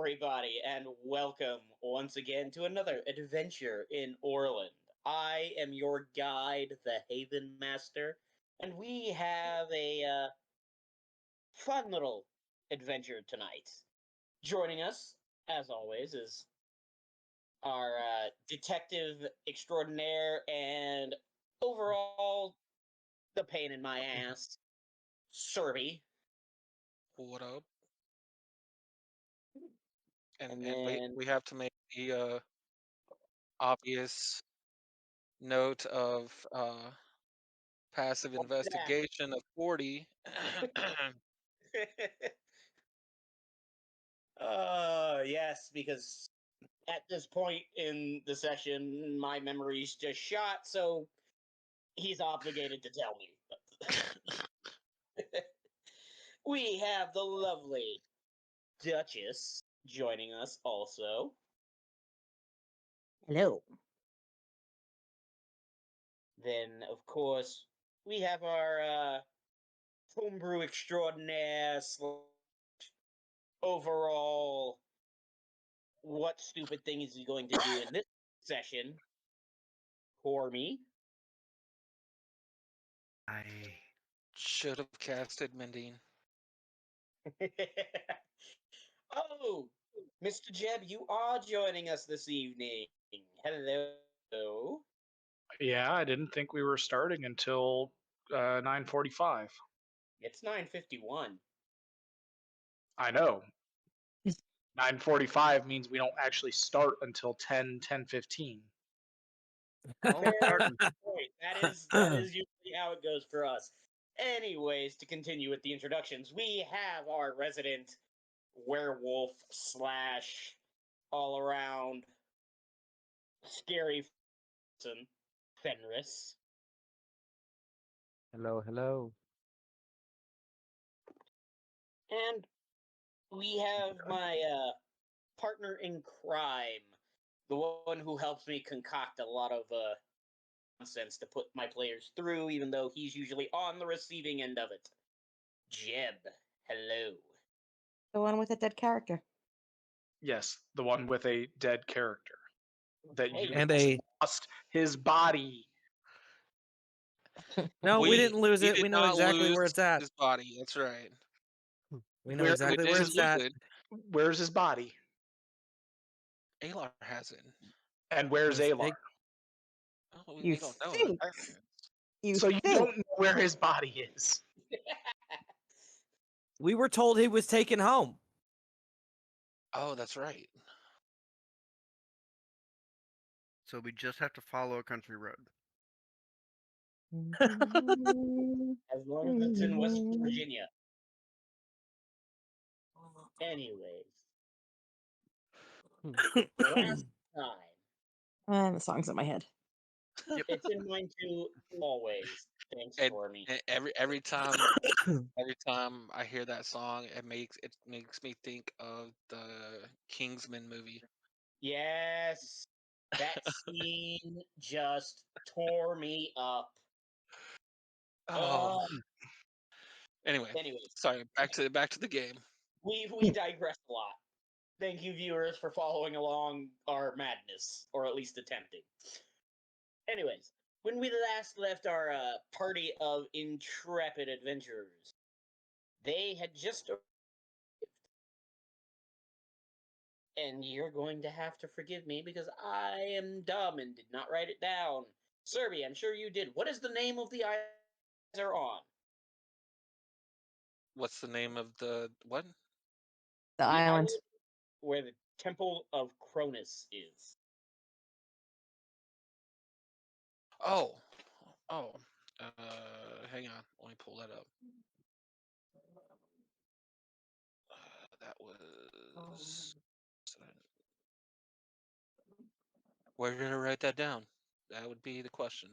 everybody, and welcome once again to another adventure in Orland. I am your guide, the Haven Master, and we have a fun little adventure tonight. Joining us, as always, is our detective extraordinaire and overall the pain in my ass, Serby. What up? And And and then, we have to make the obvious note of passive what's that? investigation of 40. Yes, because at this point in the session, my memory's just shot, so he's obligated to tell me. We have the lovely Duchess joining us also. Hello. Then, of course, we have our homebrew extraordinaire overall what stupid thing is he going to do in this session? Cormy. I Should have casted Mendine. Oh, Mr. Jeb, you are joining us this evening. Hello. yeah, I didn't think we were starting until 9:45. It's 9:51. I know. 9:45 means we don't actually start until 10:15. Oh, Fair starting. point. That is usually how it goes for us. Anyways, to continue with the introductions, we have our resident werewolf slash all around scary person, Fenris. Hello, hello. And we have my partner in crime, the one who helps me concoct a lot of nonsense to put my players through, even though he's usually on the receiving end of it. Jeb, hello. The one with a dead character. Yes, the one with a dead character that Hey, you And a lost his body. no, we didn't lose He it. did We know not exactly lose where it's at. his body. That's right. We know Where exactly It where is it's at. looted. Where's his body? Alar has it. And where's Yes, Alar? Oh, You we don't know. think? You So you think? don't know where his body is. We were told he was taken home. Oh, that's right. So we just have to follow a country road. as long as it's in West Virginia. Anyways, last time. And the song's in my head. It's in mine too, always. Thanks, And, Stormy. and every time I hear that song, it makes me think of the Kingsman movie. Yes, that scene just tore me up. Oh. Anyway, Anyways, sorry. Back to the game. we digress a lot. Thank you, viewers, for following along our madness, or at least attempting. Anyways, when we last left our party of intrepid adventurers, they had just and you're going to have to forgive me because I am dumb and did not write it down. Serby, I'm sure you did. What is the name of the island they're on? What's the name of the what? The island. Where the Temple of Cronus is. Oh, oh. Hang on. Let me pull that up. That was. Where did I write that down? That would be the question.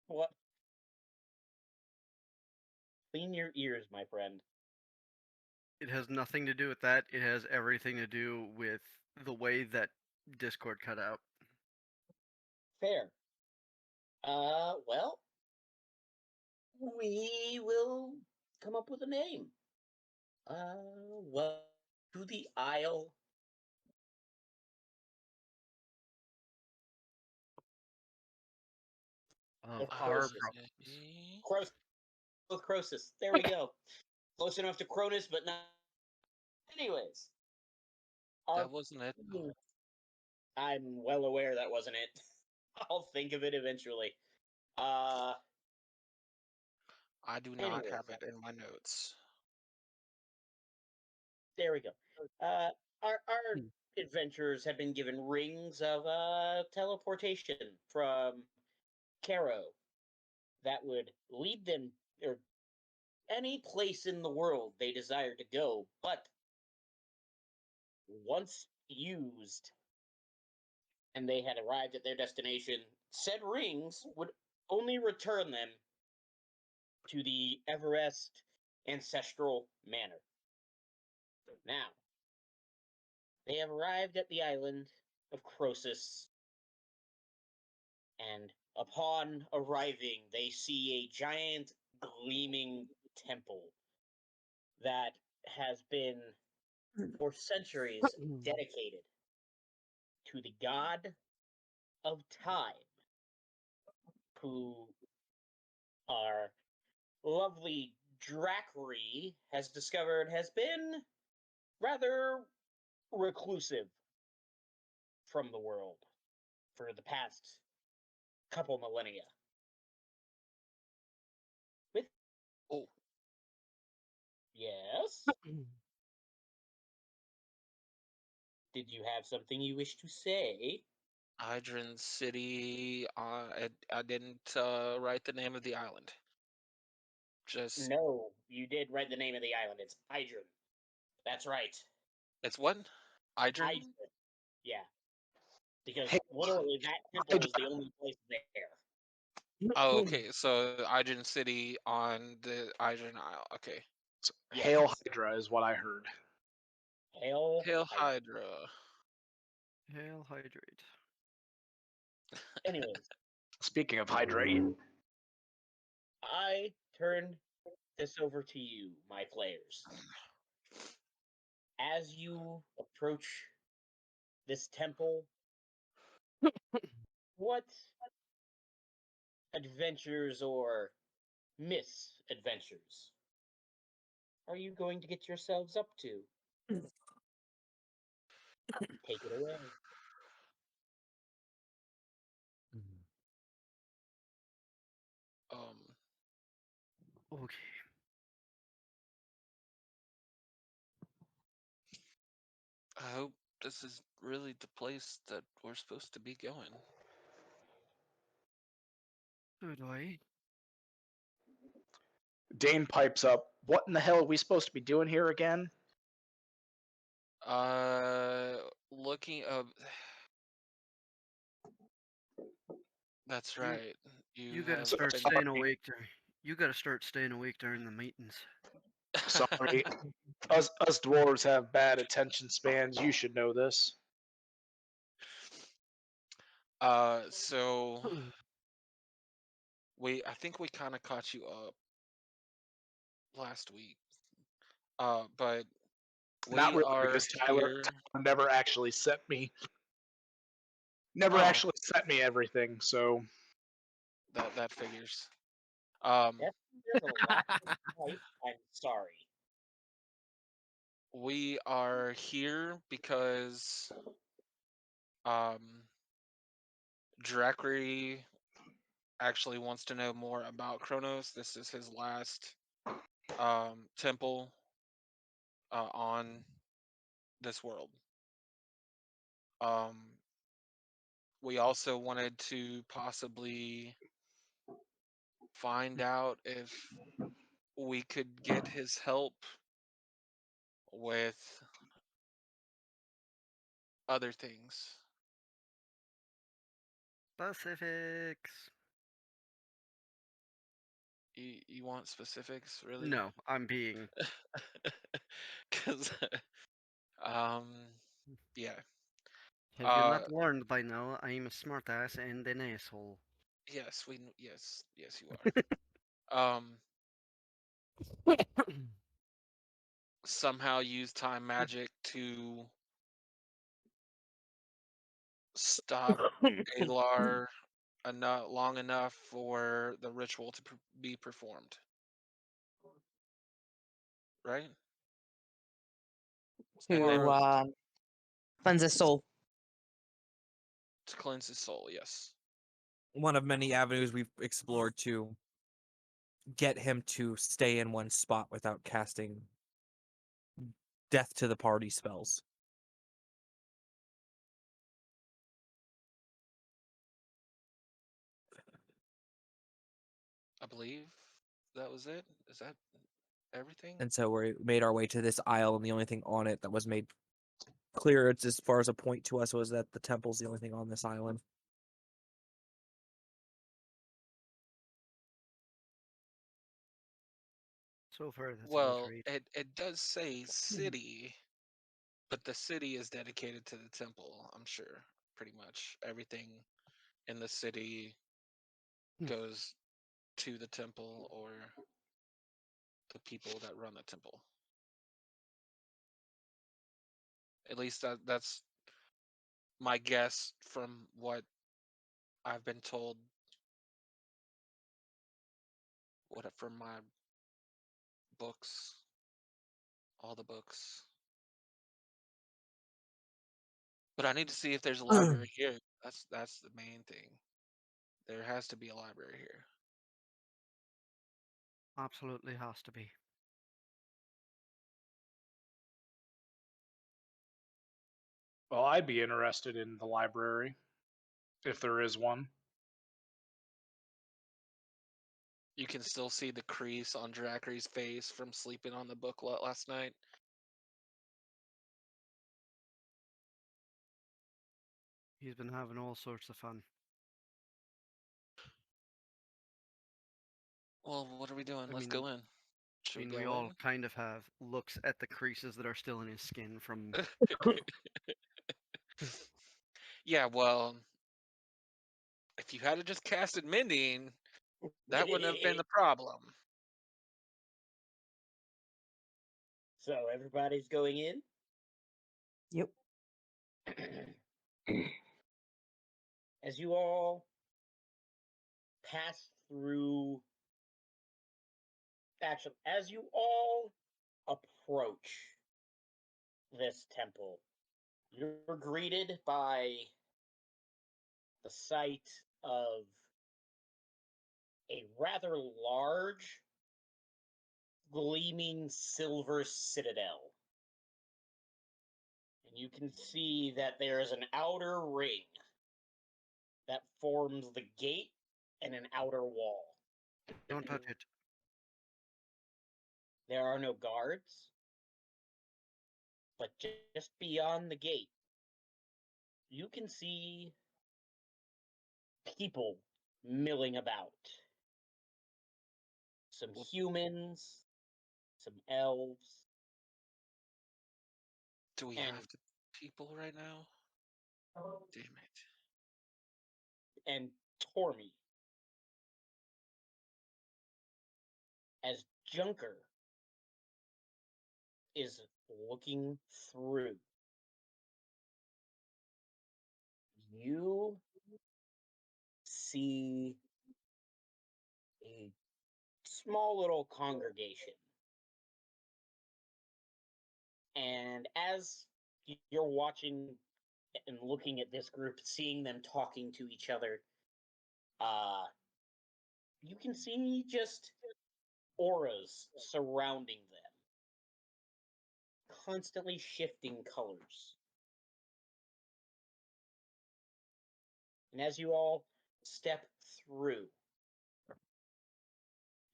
What? Clean your ears, my friend. It has nothing to do with that. It has everything to do with the way that Discord cut out. Fair. Well, we will come up with a name. Well, to the Isle Of of our Croesus. problems. Croesus. There we go. Close enough to Cronus, but not. Anyways, our That wasn't it. I'm well aware that wasn't it. I'll think of it eventually. Uh, I do not anyways, have it in my notes. there we go. Our adventurers have been given rings of teleportation from Caro that would lead them or any place in the world they desire to go, but once used and they had arrived at their destination, said rings would only return them to the Everest ancestral manor. Now, they have arrived at the island of Croesus, and upon arriving, they see a giant gleaming temple that has been, for centuries, dedicated to the god of time, who our lovely Drackery has discovered has been rather reclusive from the world for the past couple millennia. With Oh, yes, did you have something you wish to say? Hydron City. I didn't write the name of the island. Just No, you did write the name of the island. It's Hydron. That's right. it's what? Hydron. Hydron. Yeah, because Hey, literally that temple is the only place there. Oh, okay. So Hydron City on the Hydron Isle. Okay. Hail Yes. Hydra is what I heard. Hail Hail Hydra. Hydra. Hail hydrate. Anyways, Speaking of hydrate, I turn this over to you, my players. As you approach this temple, what adventures or misadventures are you going to get yourselves up to? Take it away. Um. Okay. I hope this is really the place that we're supposed to be going. So do I. Dane pipes up. What in the hell are we supposed to be doing here again? Looking up. That's You right. you You gotta have start been. staying awake during. You gotta start staying awake during the meetings. Sorry, us dwarves have bad attention spans. You should know this. So I think we kind of caught you up last week. But Not we really, are because Tyler here. never actually Oh, sent me everything. So that figures. Yes, there's a lot to type. I'm sorry. We are here because um Drackery actually wants to know more about Kronos. This is his last temple on this world. Um, we also wanted to possibly find out if we could get his help with other things. Specifics. You want specifics, really? No, I'm being. Because, um, yeah. Have you not learned by now? I am a smartass and an asshole. Yes, yes, you somehow use time magic to stop Alar long enough for the ritual to be performed. Right? And then To cleanse his soul. to cleanse his soul, yes. One of many avenues we've explored to get him to stay in one spot without casting death to the party spells. I believe that was it. Is that everything? And so we made our way to this aisle, and the only thing on it that was made clear, it's as far as a point to us, was that the temple's the only thing on this island. So far, that's a good Well, read. it does say city, but the city is dedicated to the temple, I'm sure. Pretty much everything in the city goes to the temple or the people that run the temple. At least that's my guess from what I've been told. From my books, all the books. But I need to see if there's a library here. That's the main thing. There has to be a library here. Absolutely has to be. Well, I'd be interested in the library if there is one. You can still see the crease on Dracary's face from sleeping on the book last night. He's been having all sorts of fun. Well, what are we doing? I Let's mean- go in. I Should mean, we we go all kind of have looks at the creases that are still in his skin from. in? Yeah, well, if you had just casted mending, that wouldn't have been the problem. So everybody's going in? Yep. As you all pass through, actually, as you all approach this temple, you're greeted by the sight of a rather large, gleaming silver citadel. And you can see that there is an outer ring that forms the gate and an outer wall. Don't touch it. There are no guards, but just beyond the gate, you can see people milling about. Some humans, some elves, Do we and have the people right now? Damn it. and Tormy. As Junker is looking through, you see a small little congregation. And as you're watching and looking at this group, seeing them talking to each other, you can see just auras surrounding them, constantly shifting colors. And as you all step through,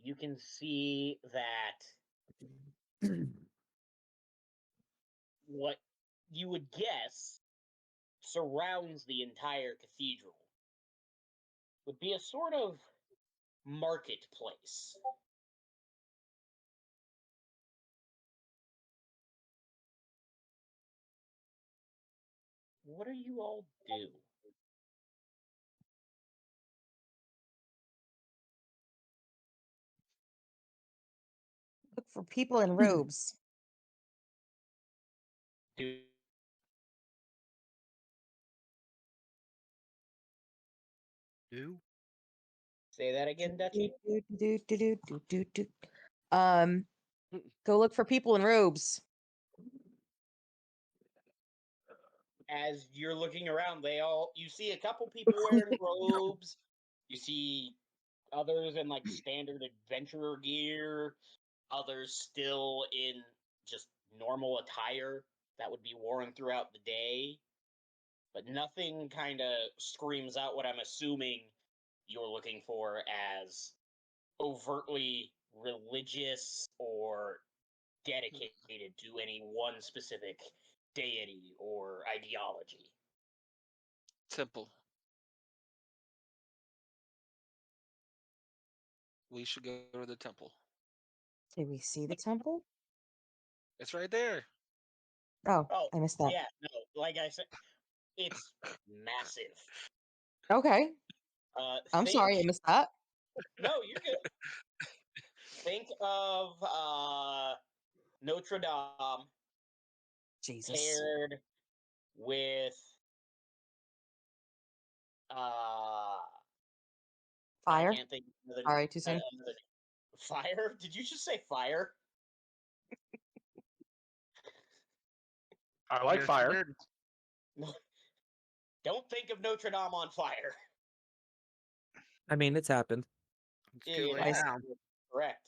you can see that what you would guess surrounds the entire cathedral would be a sort of marketplace. What do you all do? for people in robes. Do Do? say that again, Dutchy? Go look for people in robes. As you're looking around, you see a couple people wearing robes. You see others in like standard adventurer gear. Others still in just normal attire that would be worn throughout the day. But nothing kind of screams out what I'm assuming you're looking for as overtly religious or dedicated to any one specific deity or ideology. Temple. We should go to the temple. Did we see the temple? It's right there. Oh, Oh, I missed that. yeah, no, like I said, it's massive. Okay. I'm sorry, I missed that. No, you're good. Think of Notre Dame Jesus. paired with I Fire. can't think of All right, too soon. another fire. Did you just say fire? I like Yes, you fire. did. No. Don't think of Notre Dame on fire. I mean, it's happened. It's too It late has- now. Correct.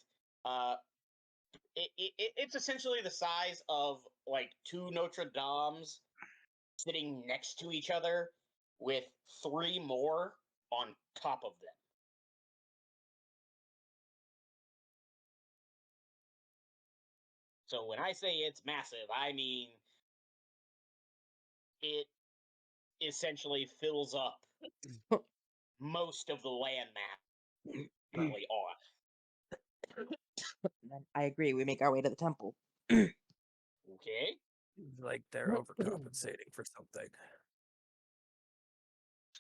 It's essentially the size of like two Notre Dames sitting next to each other with three more on top of them. So when I say it's massive, I mean it essentially fills up most of the land map currently on. Then I agree. We make our way to the temple. Okay? Like they're overcompensating for something.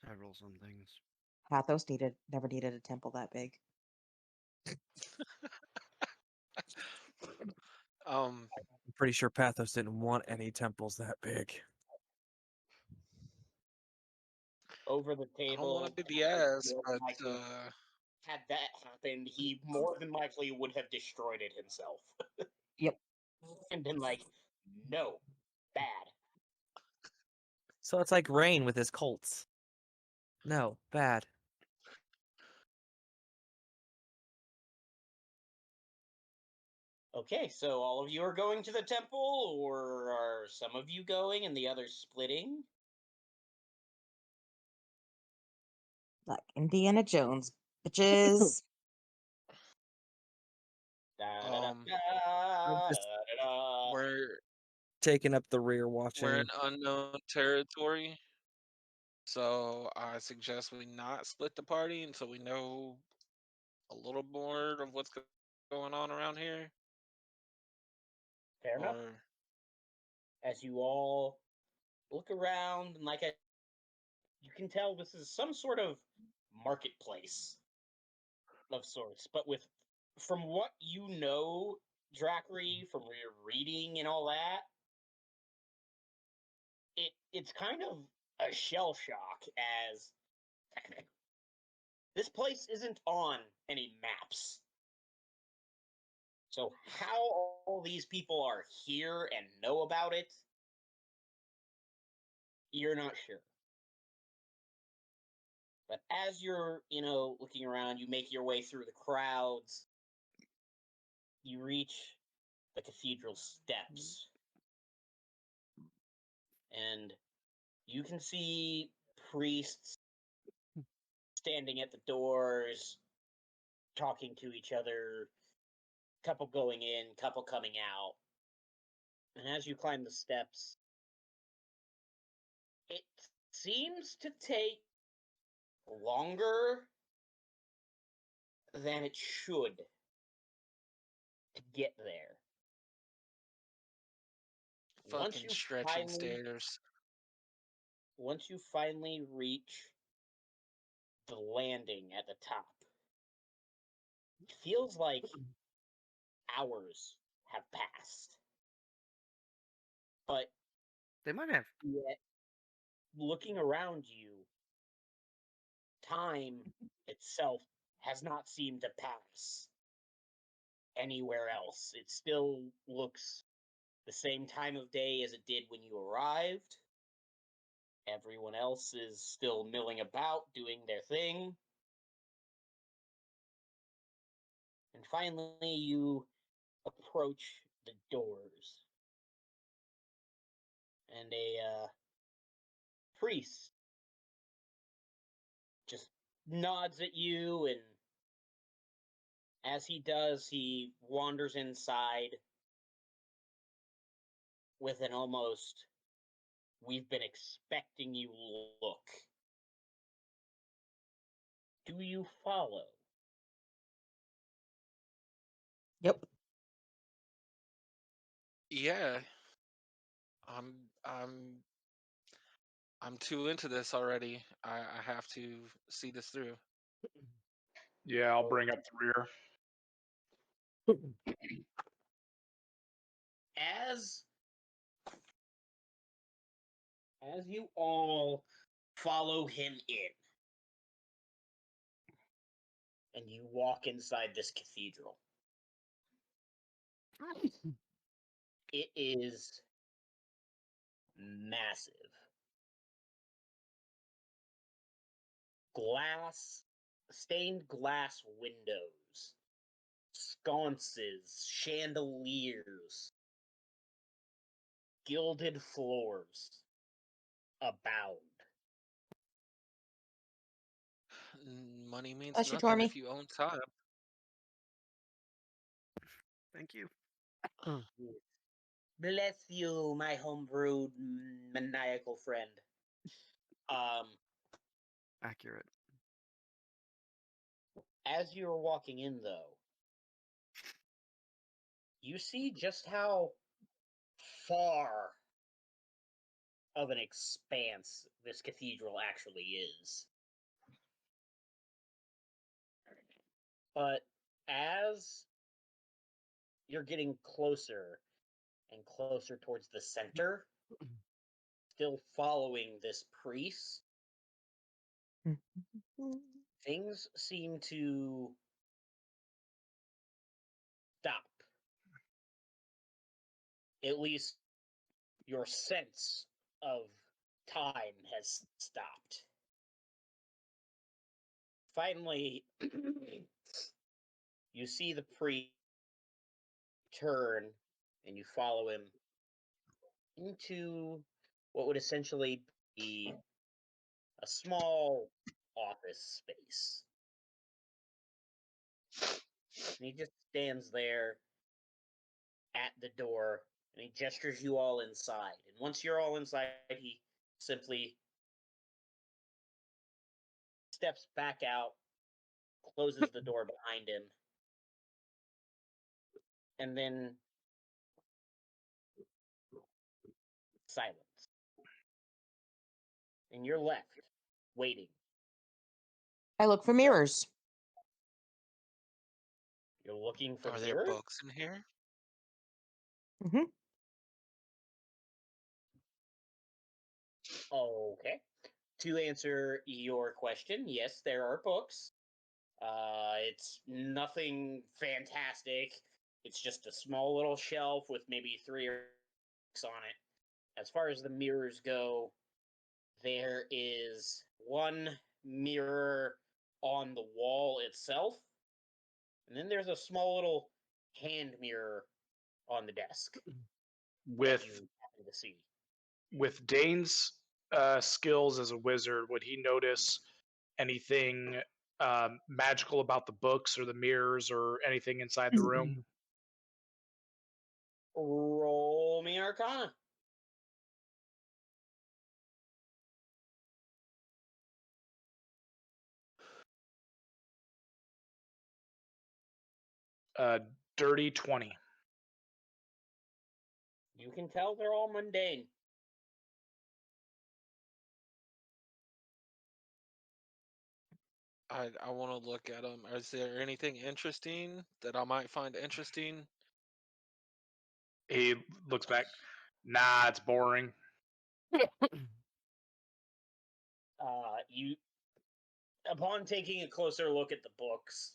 Several somethings. Pathos never needed a temple that big. Um, I'm pretty sure Pathos didn't want any temples that big. Over the I don't table. want to be the ass, more but likely, had that happened, he more than likely would have destroyed it himself. Yep. And been like, no, bad. So it's like Rain with his Colts. No, bad. Okay, so all of you are going to the temple, or are some of you going and the others splitting? Like Indiana Jones, bitches. Um, just- Da-da-da-da-da-da. we're Taking up the rear, we're watching. in unknown territory, so I suggest we not split the party until we know a little more of what's going on around here. Fair enough. Or As you all look around, and you can tell this is some sort of marketplace of sorts. But from what you know, Drackery, from your reading and all that, it's kind of a shell shock as this place isn't on any maps. So how all these people are here and know about it, you're not sure. But as you're, looking around, you make your way through the crowds. You reach the cathedral steps. And you can see priests standing at the doors, talking to each other, couple going in, couple coming out. And as you climb the steps, it seems to take longer than it should to get there. fucking stretching stairs. Once you finally reach the landing at the top, it feels like hours have passed. But They might have. yet, looking around you, time itself has not seemed to pass anywhere else. It still looks the same time of day as it did when you arrived. Everyone else is still milling about, doing their thing. And finally, you approach the doors. And a priest just nods at you, and as he does, he wanders inside with an almost "we've been expecting you" look. Do you follow? Yep. Yeah, I'm I'm I'm too into this already. I have to see this through. Yeah, I'll bring up the rear. As you all follow him in, and you walk inside this cathedral, it is massive. Stained glass windows, sconces, chandeliers, gilded floors abound. Money means Bless you, nothing Tormy. if you own time. Thank you. Bless you, my homebrewed maniacal friend. Accurate. As you're walking in, though, you see just how far of an expanse this cathedral actually is. But as you're getting closer and closer towards the center, still following this priest, things seem to stop. At least your sense of time has stopped. Finally, you see the priest turn and you follow him into what would essentially be a small office space. And he just stands there at the door and he gestures you all inside. And once you're all inside, he simply steps back out, closes the door behind him, and then silence. And you're left waiting. I look for mirrors. You're looking for Are there mirrors? books in here? Mm-hmm. Okay. To answer your question, yes, there are books. It's nothing fantastic. It's just a small little shelf with maybe 3 or 6 on it. As far as the mirrors go, there is one mirror on the wall itself, and then there's a small little hand mirror on the desk that With you happen to see. with Dane's skills as a wizard, would he notice anything magical about the books or the mirrors or anything inside the room? Roll me Arcana. Dirty 20. You can tell they're all mundane. I want to look at them. Is there anything interesting that I might find interesting He looks back. Nah, it's boring. You, upon taking a closer look at the books,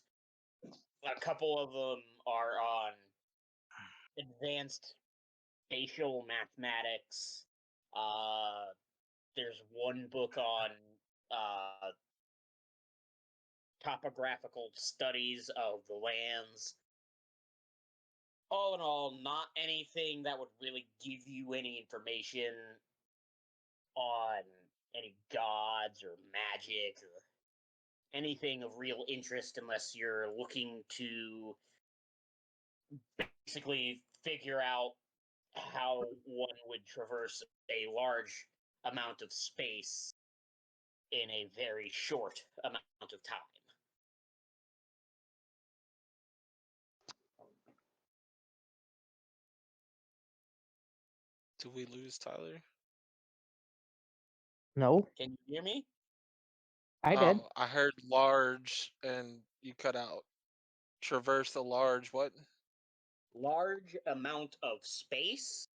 a couple of them are on advanced spatial mathematics. There's one book on uh, topographical studies of the lands. All in all, not anything that would really give you any information on any gods or magic or anything of real interest unless you're looking to basically figure out how one would traverse a large amount of space in a very short amount of time. Do we lose Tyler? No, Can you hear me? I did. Oh, I heard large and you cut out. Traverse a large what? Large amount of space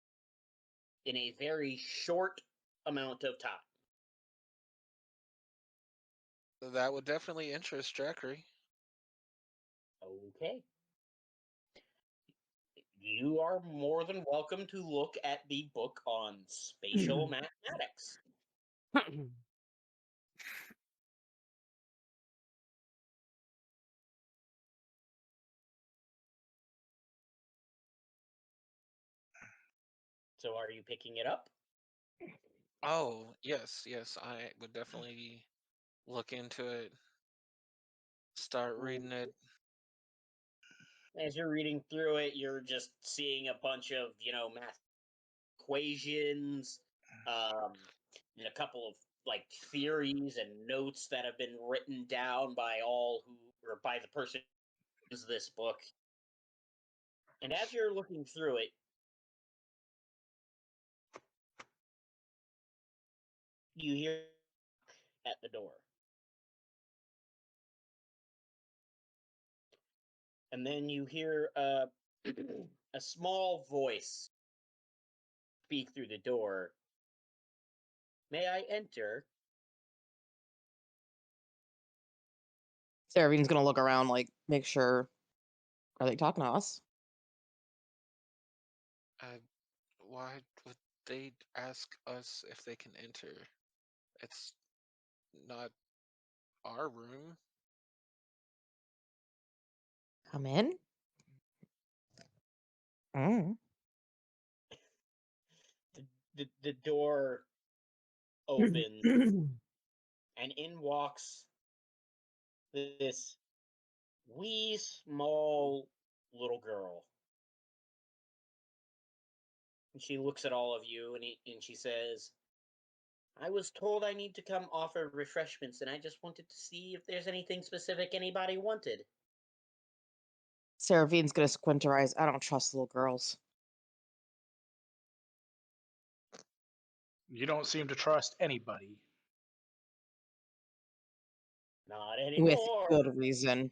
in a very short amount of time. That would definitely interest Jackery. Okay. You are more than welcome to look at the book on spatial mathematics. So are you picking it up? Oh, yes, I would definitely look into it. Start reading it. As you're reading through it, you're just seeing a bunch of, math equations, and a couple of like theories and notes that have been written down by by the person who owns this book. And as you're looking through it, you hear at the door. And then you hear a small voice speak through the door. May I enter? Seravine's gonna look around, like, make sure. Are they talking to us? Why would they ask us if they can enter? It's not our room. Come in. Mm. The door opens, and in walks this wee, small little girl. And she looks at all of you, and she says, I was told I need to come offer refreshments, and I just wanted to see if there's anything specific anybody wanted. Seravine's gonna squint her eyes. I don't trust little girls. You don't seem to trust anybody. Not With anymore. good reason.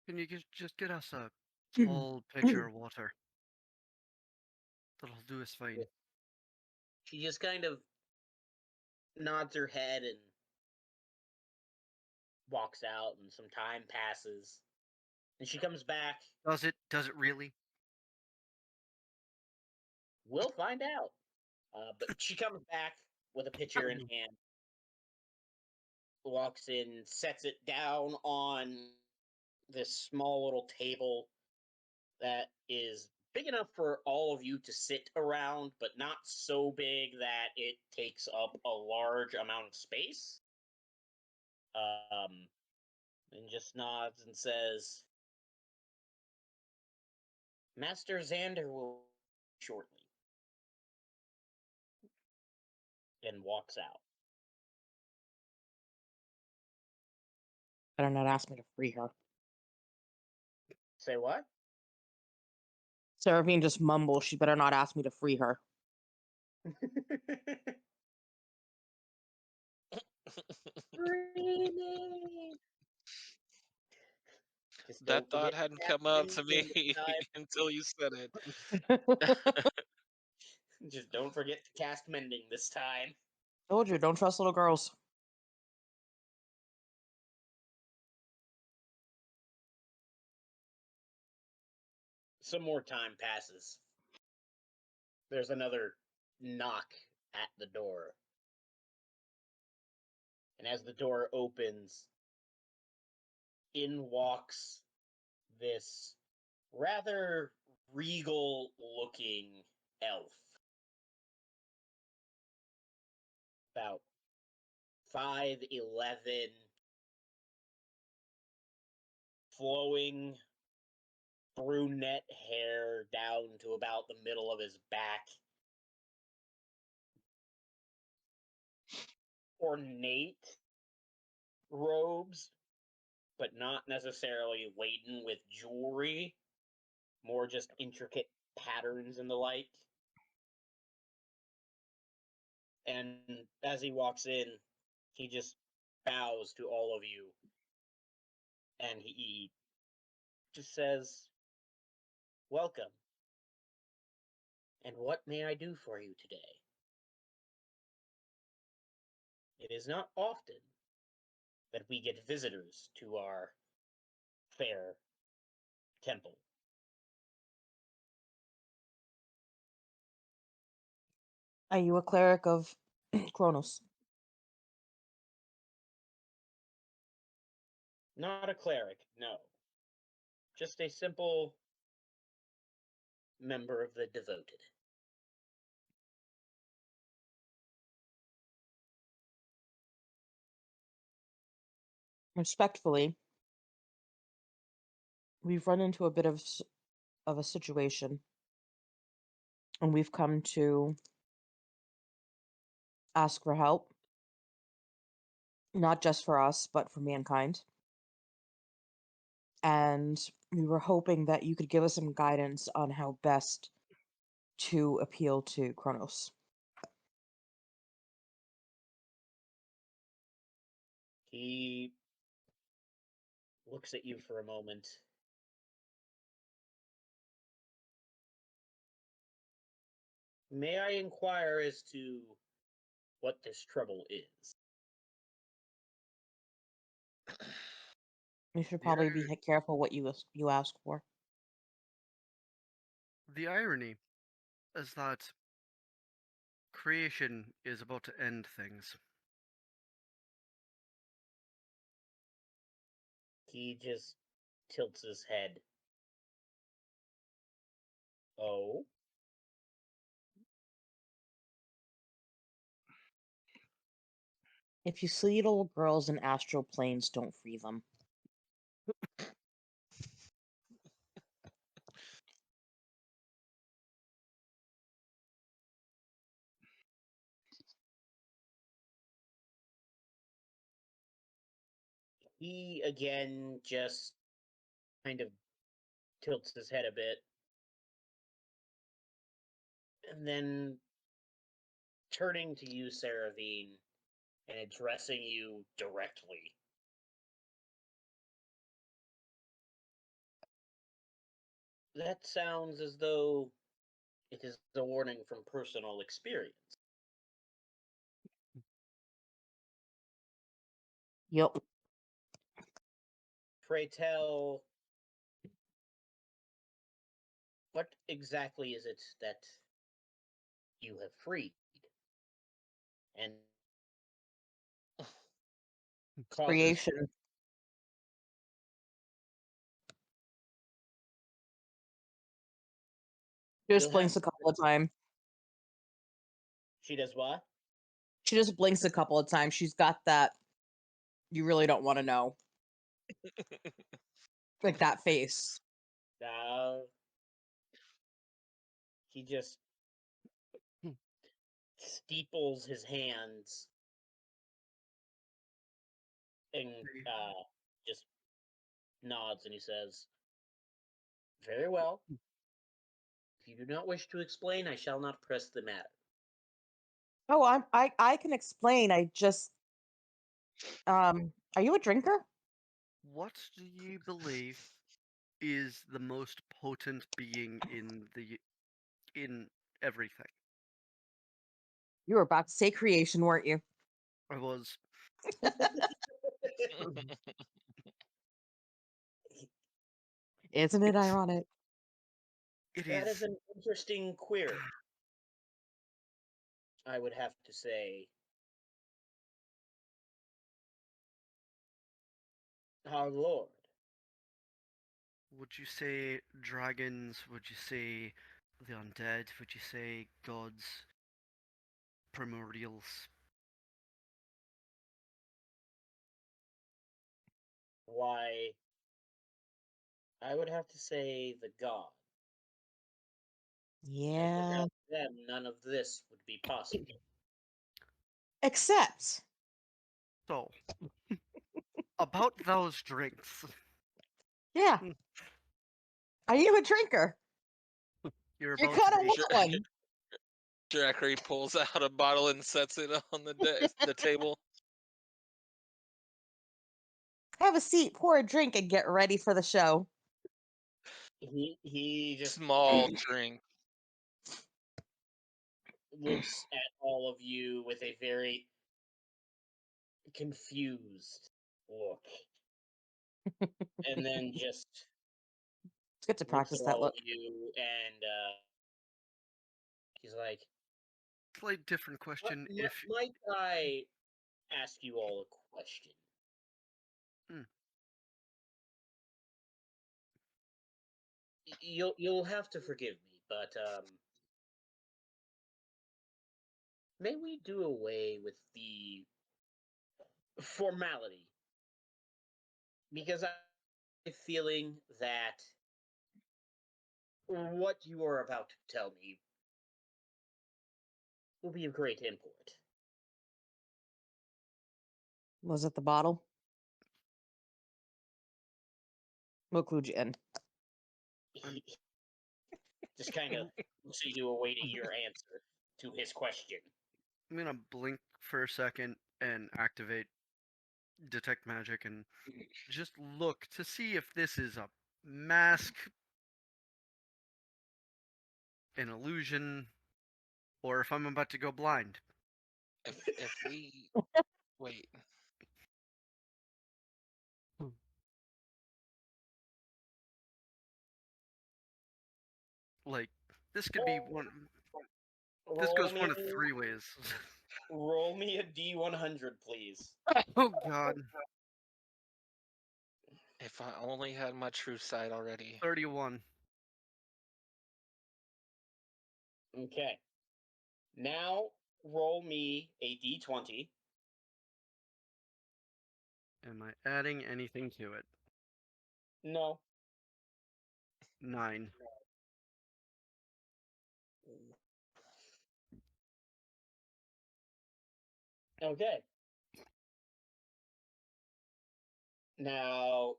Can you just get us a small pitcher of water? That'll do us fine. She just kind of nods her head and walks out, and some time passes. And she comes back. Does it? Does it really? We'll find out. But she comes back with a pitcher in hand, walks in, sets it down on this small little table that is big enough for all of you to sit around, but not so big that it takes up a large amount of space. And just nods and says, Master Xander will shortly. And walks out. Better not ask me to free her. Say what? Seravine just mumbles. She better not ask me to free her. Free me. Just That don't thought forget hadn't cast come up to mending me this time. until you said it. Just don't forget to cast mending this time. Told you, don't trust little girls. Some more time passes. There's another knock at the door. And as the door opens, in walks this rather regal looking elf. About 5'11", flowing brunette hair down to about the middle of his back. Ornate robes, but not necessarily laden with jewelry, more just intricate patterns and the like. And as he walks in, he just bows to all of you, and he just says, "Welcome. And what may I do for you today?" It is not often that we get visitors to our fair temple. Are you a cleric of Kronos? Not a cleric, no. Just a simple member of the devoted. Respectfully, we've run into a bit of a situation, and we've come to ask for help, not just for us, but for mankind. And we were hoping that you could give us some guidance on how best to appeal to Kronos. He looks at you for a moment. May I inquire as to what this trouble is? You should probably be careful what you ask for. The irony is that creation is about to end things. He just tilts his head. Oh? If you see little girls in astral planes, don't free them. He again just kind of tilts his head a bit. And then turning to you, Saravine, and addressing you directly. That sounds as though it is a warning from personal experience. Yep. Pray tell, what exactly is it that you have freed? And causes Creation. She just You'll blinks have- a couple of times. She does what? She just blinks a couple of times. She's got that. You really don't want to know. Like that face. He just steeples his hands and just nods, and he says, "Very well. If you do not wish to explain, I shall not press the matter." Oh, I can explain. I just are you a drinker? What do you believe is the most potent being in everything? You were about to say creation, weren't you? I was. Isn't it It's- ironic? It That is. is an interesting query. I would have to say our Lord. Would you say dragons? Would you say the undead? Would you say gods? Primordials? Why, I would have to say the God. As Yeah. without them, none of this would be possible. Except, So, about those drinks. yeah. Hmm. Are you a drinker? You're You're about to kind of be. one. Jackery pulls out a bottle and sets it on the table. Have a seat, pour a drink, and get ready for the show. He just Small drink. looks at all of you with a very confused look. And then just It's good to looks practice at that all look. of you and he's like, Slight different question. If might I ask you all a question? Hmm. You'll have to forgive me, but may we do away with the formality? Because I have a feeling that what you are about to tell me will be of great import. Was it the bottle? We'll clue you in. He just kind of looks at you, awaiting your answer to his question. I'm gonna blink for a second and activate detect magic and just look to see if this is a mask, an illusion, or if I'm about to go blind. If we wait, Like this could be one. This Roll goes me, one of three ways. roll me a D100, please. Oh God, if I only had my true sight already. 31. Okay. Now roll me a D20. Am I adding anything to it? No. 9. Okay. Now,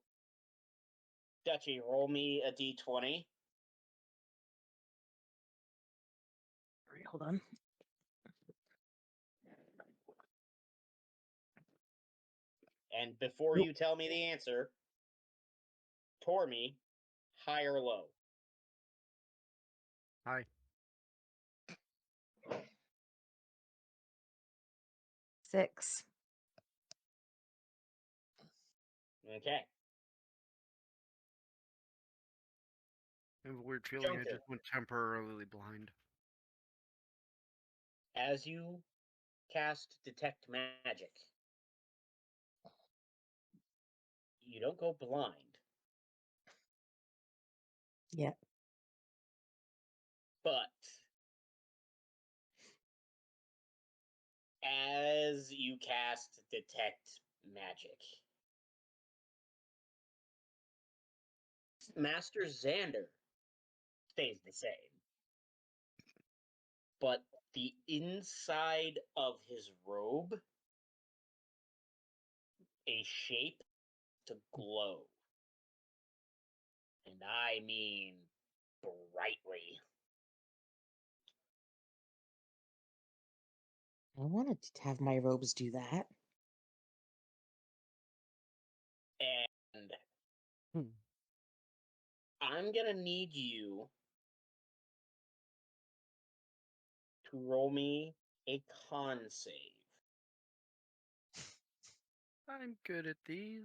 Dutchy, roll me a D20. Alright, hold on. And before Nope. you tell me the answer, Tormy, high or low? Hi. 6. Okay. I have a weird feeling I Junker, just went temporarily blind. as you cast Detect Magic, you don't go blind. Yeah. But as you cast Detect Magic, Master Xander stays the same. But the inside of his robe, a shape to glow. And I mean brightly. I wanted to have my robes do that. And Hmm. I'm gonna need you to roll me a con save. I'm good at these.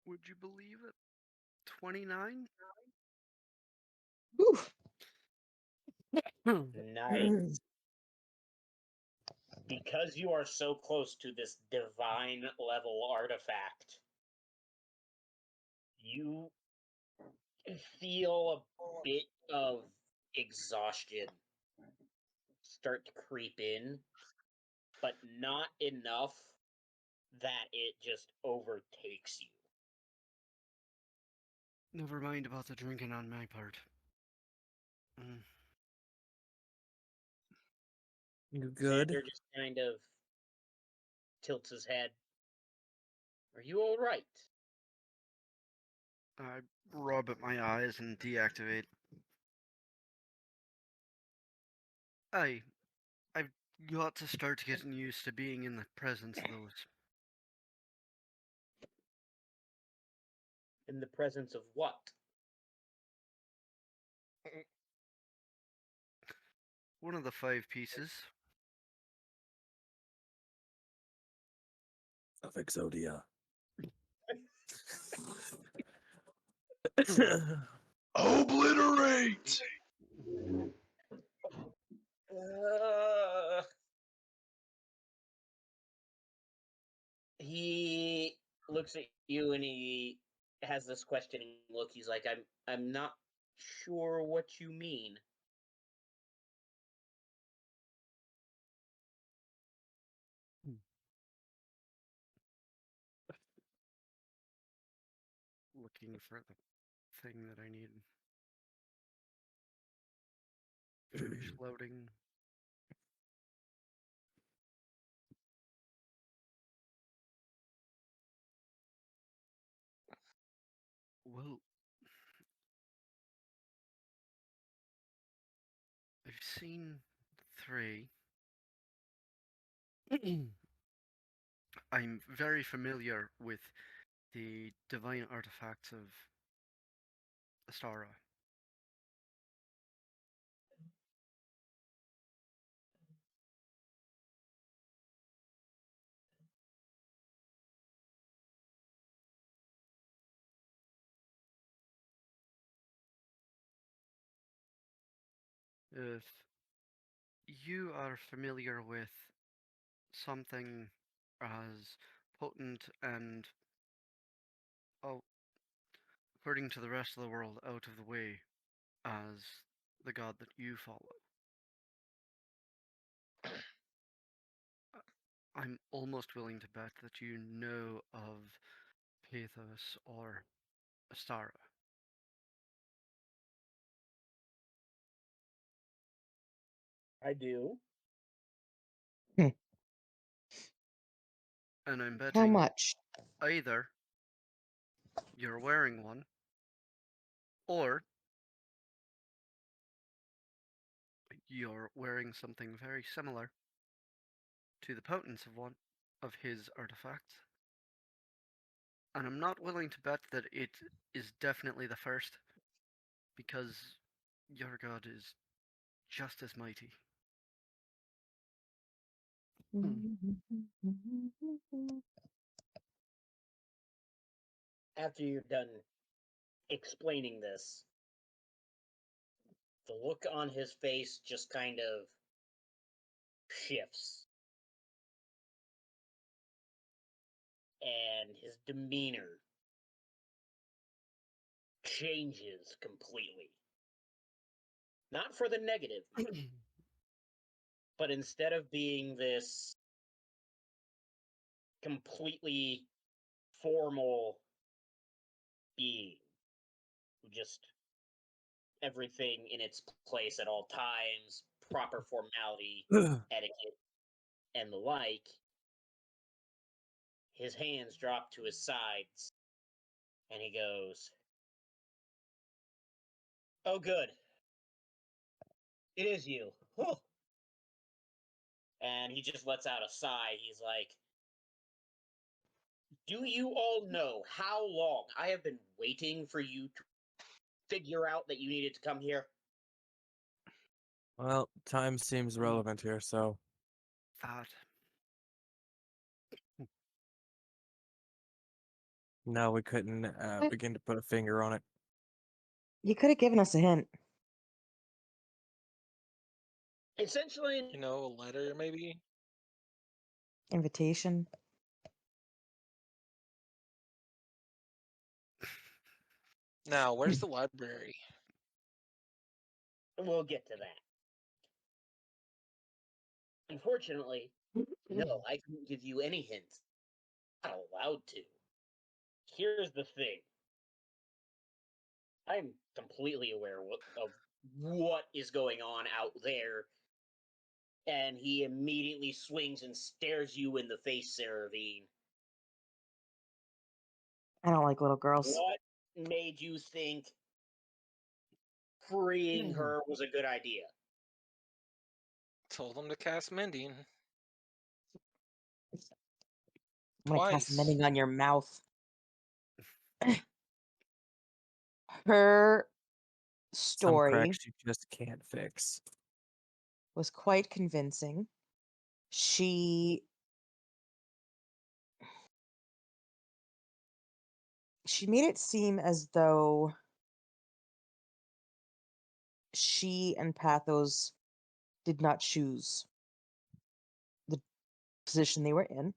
Would you believe it? 29? Oof. Nice. Because you are so close to this divine level artifact, you feel a bit of exhaustion start to creep in, but not enough that it just overtakes you. Never mind about the drinking on my part. Mm. You good? Xander just kind of tilts his head. Are you all right? I rub at my eyes and deactivate. I've got to start getting used to being in the presence of those. In the presence of what? One of the 5 pieces. Of Exodia. Obliterate! He looks at you and he has this questioning look. He's like, I'm not sure what you mean. Looking for the thing that I need. Finish loading. Well, I've seen 3. I'm very familiar with the divine artifacts of Astara. If you are familiar with something as potent and, oh, according to the rest of the world, out of the way as the god that you follow, I'm almost willing to bet that you know of Pathos or Astara. I do. And I'm How betting much? either you're wearing one or you're wearing something very similar to the potence of one of his artifacts. And I'm not willing to bet that it is definitely the first, because your god is just as mighty. After you're done explaining this, the look on his face just kind of shifts. And his demeanor changes completely. Not for the negative, but instead of being this completely formal being, who just everything in its place at all times, proper formality, etiquette, and the like, his hands drop to his sides, and he goes, "Oh, good. It is you. Whew. And he just lets out a sigh. He's like, do you all know how long I have been waiting for you to figure out that you needed to come here? Well, time seems relevant here, so That. no, we couldn't What? begin to put a finger on it. You could have given us a hint. Essentially, You know, a letter maybe? Invitation. Now, where's the library? we'll get to that. Unfortunately, no, I couldn't give you any hints. I'm not allowed to. Here's the thing. I'm completely aware of what is going on out there, and he immediately swings and stares you in the face, Saravine. I don't like little girls. What made you think freeing her was a good idea? Told him to cast mending. I'm gonna cast Twice. mending on your mouth. Her Some story cracks you just can't fix. was quite convincing. She made it seem as though she and Pathos did not choose the position they were in.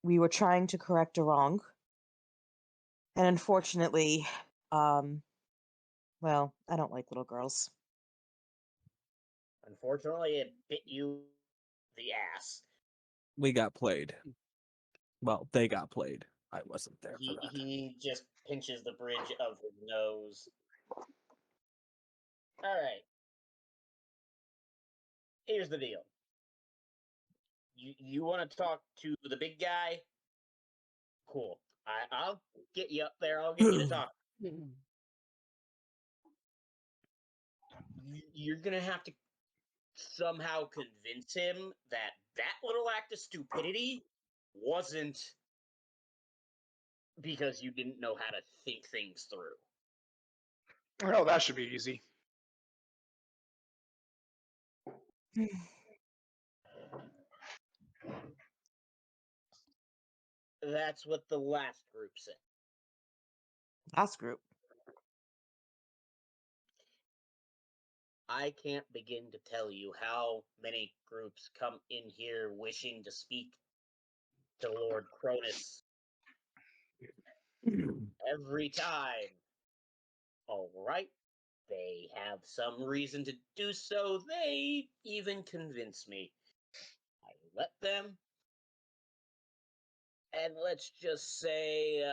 We were trying to correct a wrong. And unfortunately, well, I don't like little girls. Unfortunately, it bit you the ass. We got played. Well, they got played. I wasn't there for that. He just pinches the bridge of his nose. All right. Here's the deal. You want to talk to the big guy? Cool. I'll get you up there. I'll get you to talk. You're gonna have to somehow convince him that that little act of stupidity wasn't because you didn't know how to think things through. Oh, that should be easy. That's what the last group said. Last group. I can't begin to tell you how many groups come in here wishing to speak to Lord Cronus every time. All right, they have some reason to do so. They even convince me. I let them. And let's just say,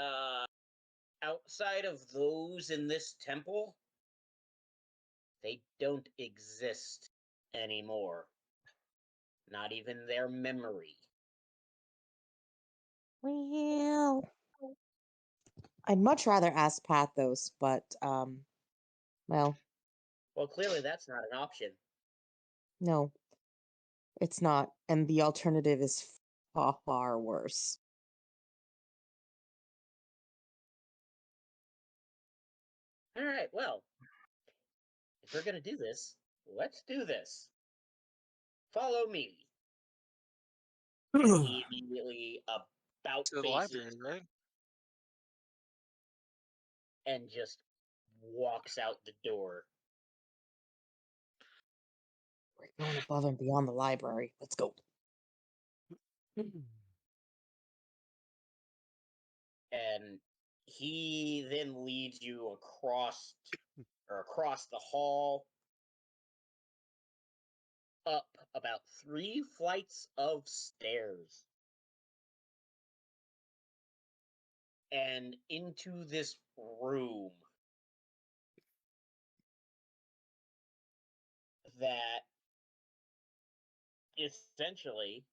outside of those in this temple, they don't exist anymore. Not even their memory. Well, I'd much rather ask Pathos, but well, Well, clearly that's not an option. no, it's not, and the alternative is far, far worse. All right, well, if we're gonna do this, let's do this. Follow me. And he immediately about To the faces library, right? and just walks out the door. We're going above and beyond the library. Let's go. And he then leads you across the hall, up about 3 flights of stairs, and into this room that essentially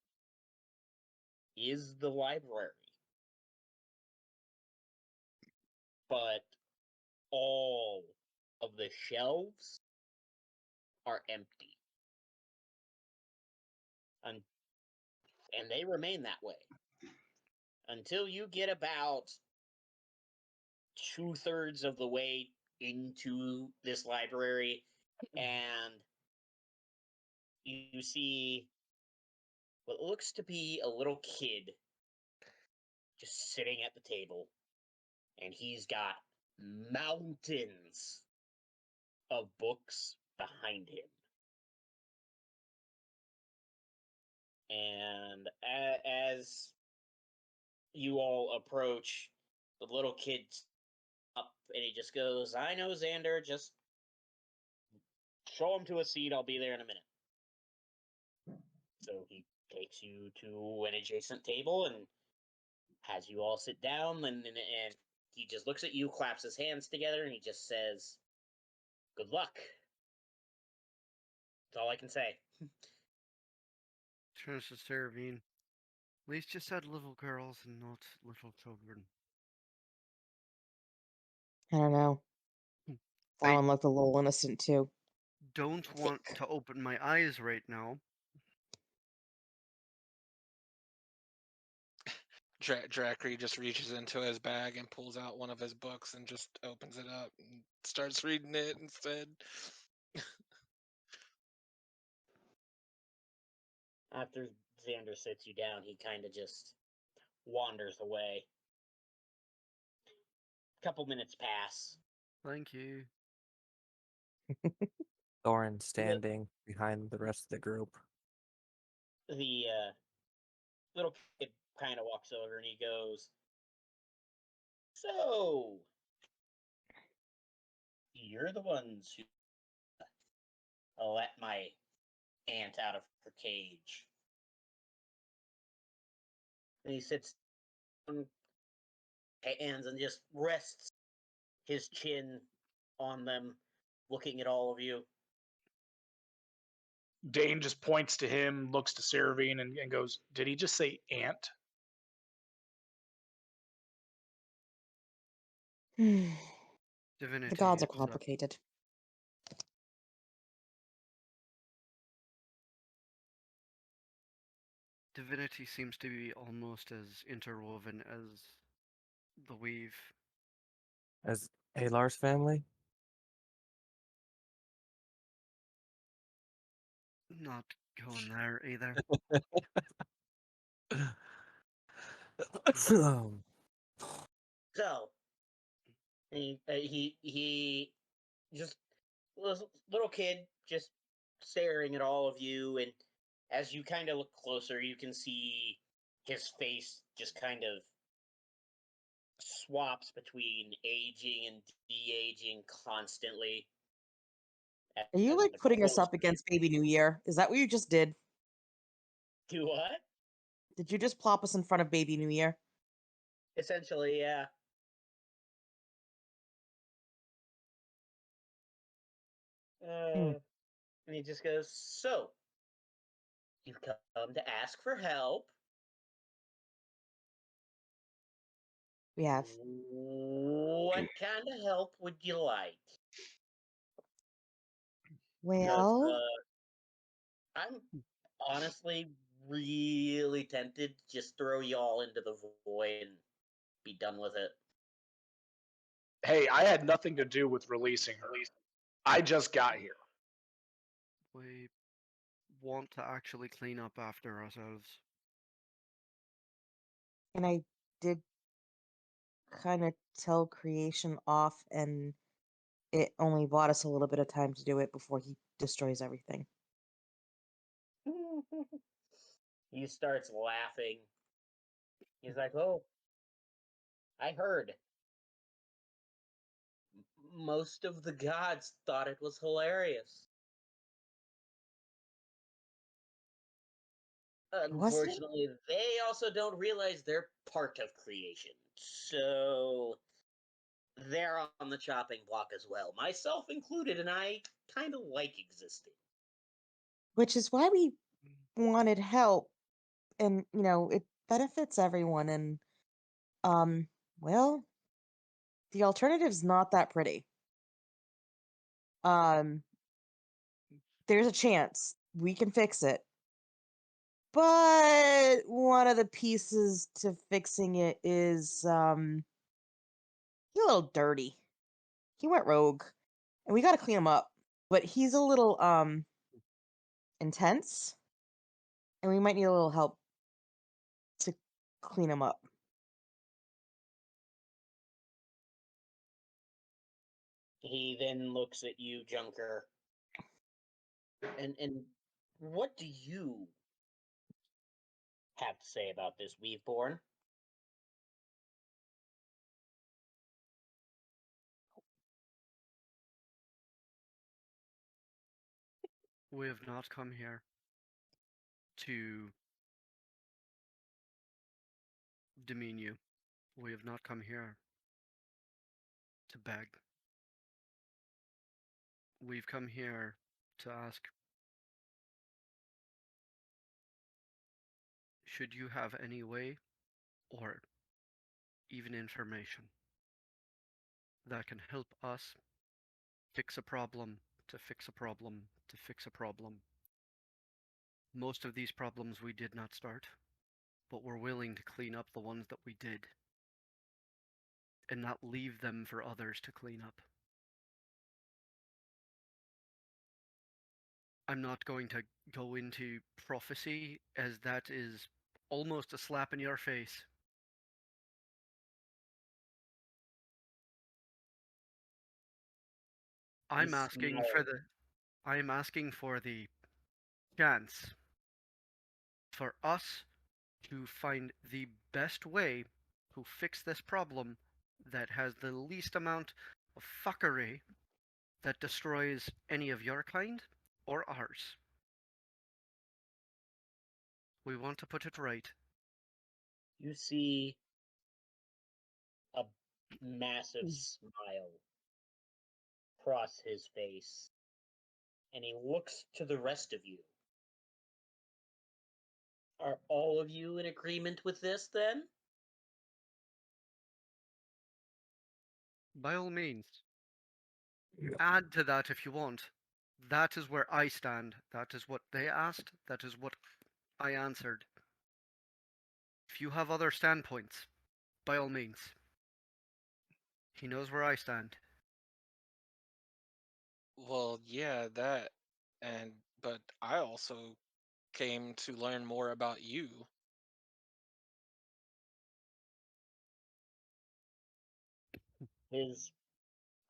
is the library. But all of the shelves are empty. And they remain that way until you get about 2/3 of the way into this library, and you see what looks to be a little kid just sitting at the table, and he's got mountains of books behind him. And as you all approach, the little kid's up and he just goes, "I know, Xander, just show him to a seat. I'll be there in a minute." So he takes you to an adjacent table and has you all sit down, and he just looks at you, claps his hands together, and he just says, "Good luck." That's all I can say. Turns to Seravine. At least you said little girls and not little children. I don't know. That I one looked a little innocent too. don't want to open my eyes right now. Drackery just reaches into his bag and pulls out one of his books and just opens it up and starts reading it instead. After Xander sits you down, he kind of just wanders away. A couple minutes pass. Thank you. Thorin standing behind the rest of the group. The little kid kind of walks over and he goes, "So, you're the ones who let my aunt out of her cage." And he sits on hands and just rests his chin on them, looking at all of you. Dane just points to him, looks to Seravine, and goes, "Did he just say ant?" The Divinity gods are is up. complicated. Divinity seems to be almost as interwoven as the weave. As Alar's family? Not going there either. So, he just little kid just staring at all of you, and as you kind of look closer, you can see his face just kind of swaps between aging and de-aging constantly. Are you like The putting us closer- up against Baby New Year? Is that what you just did? Do what? Did you just plop us in front of Baby New Year? Essentially, yeah. And he just goes, "So, you've come to ask for help. We have. What kind of help would you like?" 'Cause, Well, I'm honestly really tempted to just throw y'all into the void and be done with it. Hey, I had nothing to do with releasing her. I just got here. We want to actually clean up after ourselves. and I did kind of tell creation off, and it only bought us a little bit of time to do it before he destroys everything. He starts laughing. He's like, "Oh, I heard. Most of the gods thought it was hilarious. Was it? Unfortunately, they also don't realize they're part of creation. So they're on the chopping block as well, myself included, and I kind of like existing." Which is why we wanted help, and it benefits everyone. And well, the alternative's not that pretty. Um, there's a chance we can fix it. But one of the pieces to fixing it is he's a little dirty. He went rogue, and we got to clean him up. But he's a little intense, and we might need a little help to clean him up. He then looks at you, Junker. And what do you have to say about this, Weaveborn? We have not come here to demean you. We have not come here to beg. We've come here to ask, should you have any way or even information that can help us fix a problem, to fix a problem, to fix a problem. Most of these problems we did not start, but we're willing to clean up the ones that we did and not leave them for others to clean up. I'm not going to go into prophecy, as that is almost a slap in your face. I'm asking for the chance for us to find the best way to fix this problem that has the least amount of fuckery that destroys any of your kind or ours. We want to put it right. You see a massive smile cross his face, and he looks to the rest of you. Are all of you in agreement with this, then? By all means, add to that if you want. That is where I stand. That is what they asked. That is what I answered. If you have other standpoints, by all means. He knows where I stand. Well, yeah, that, but I also came to learn more about you. His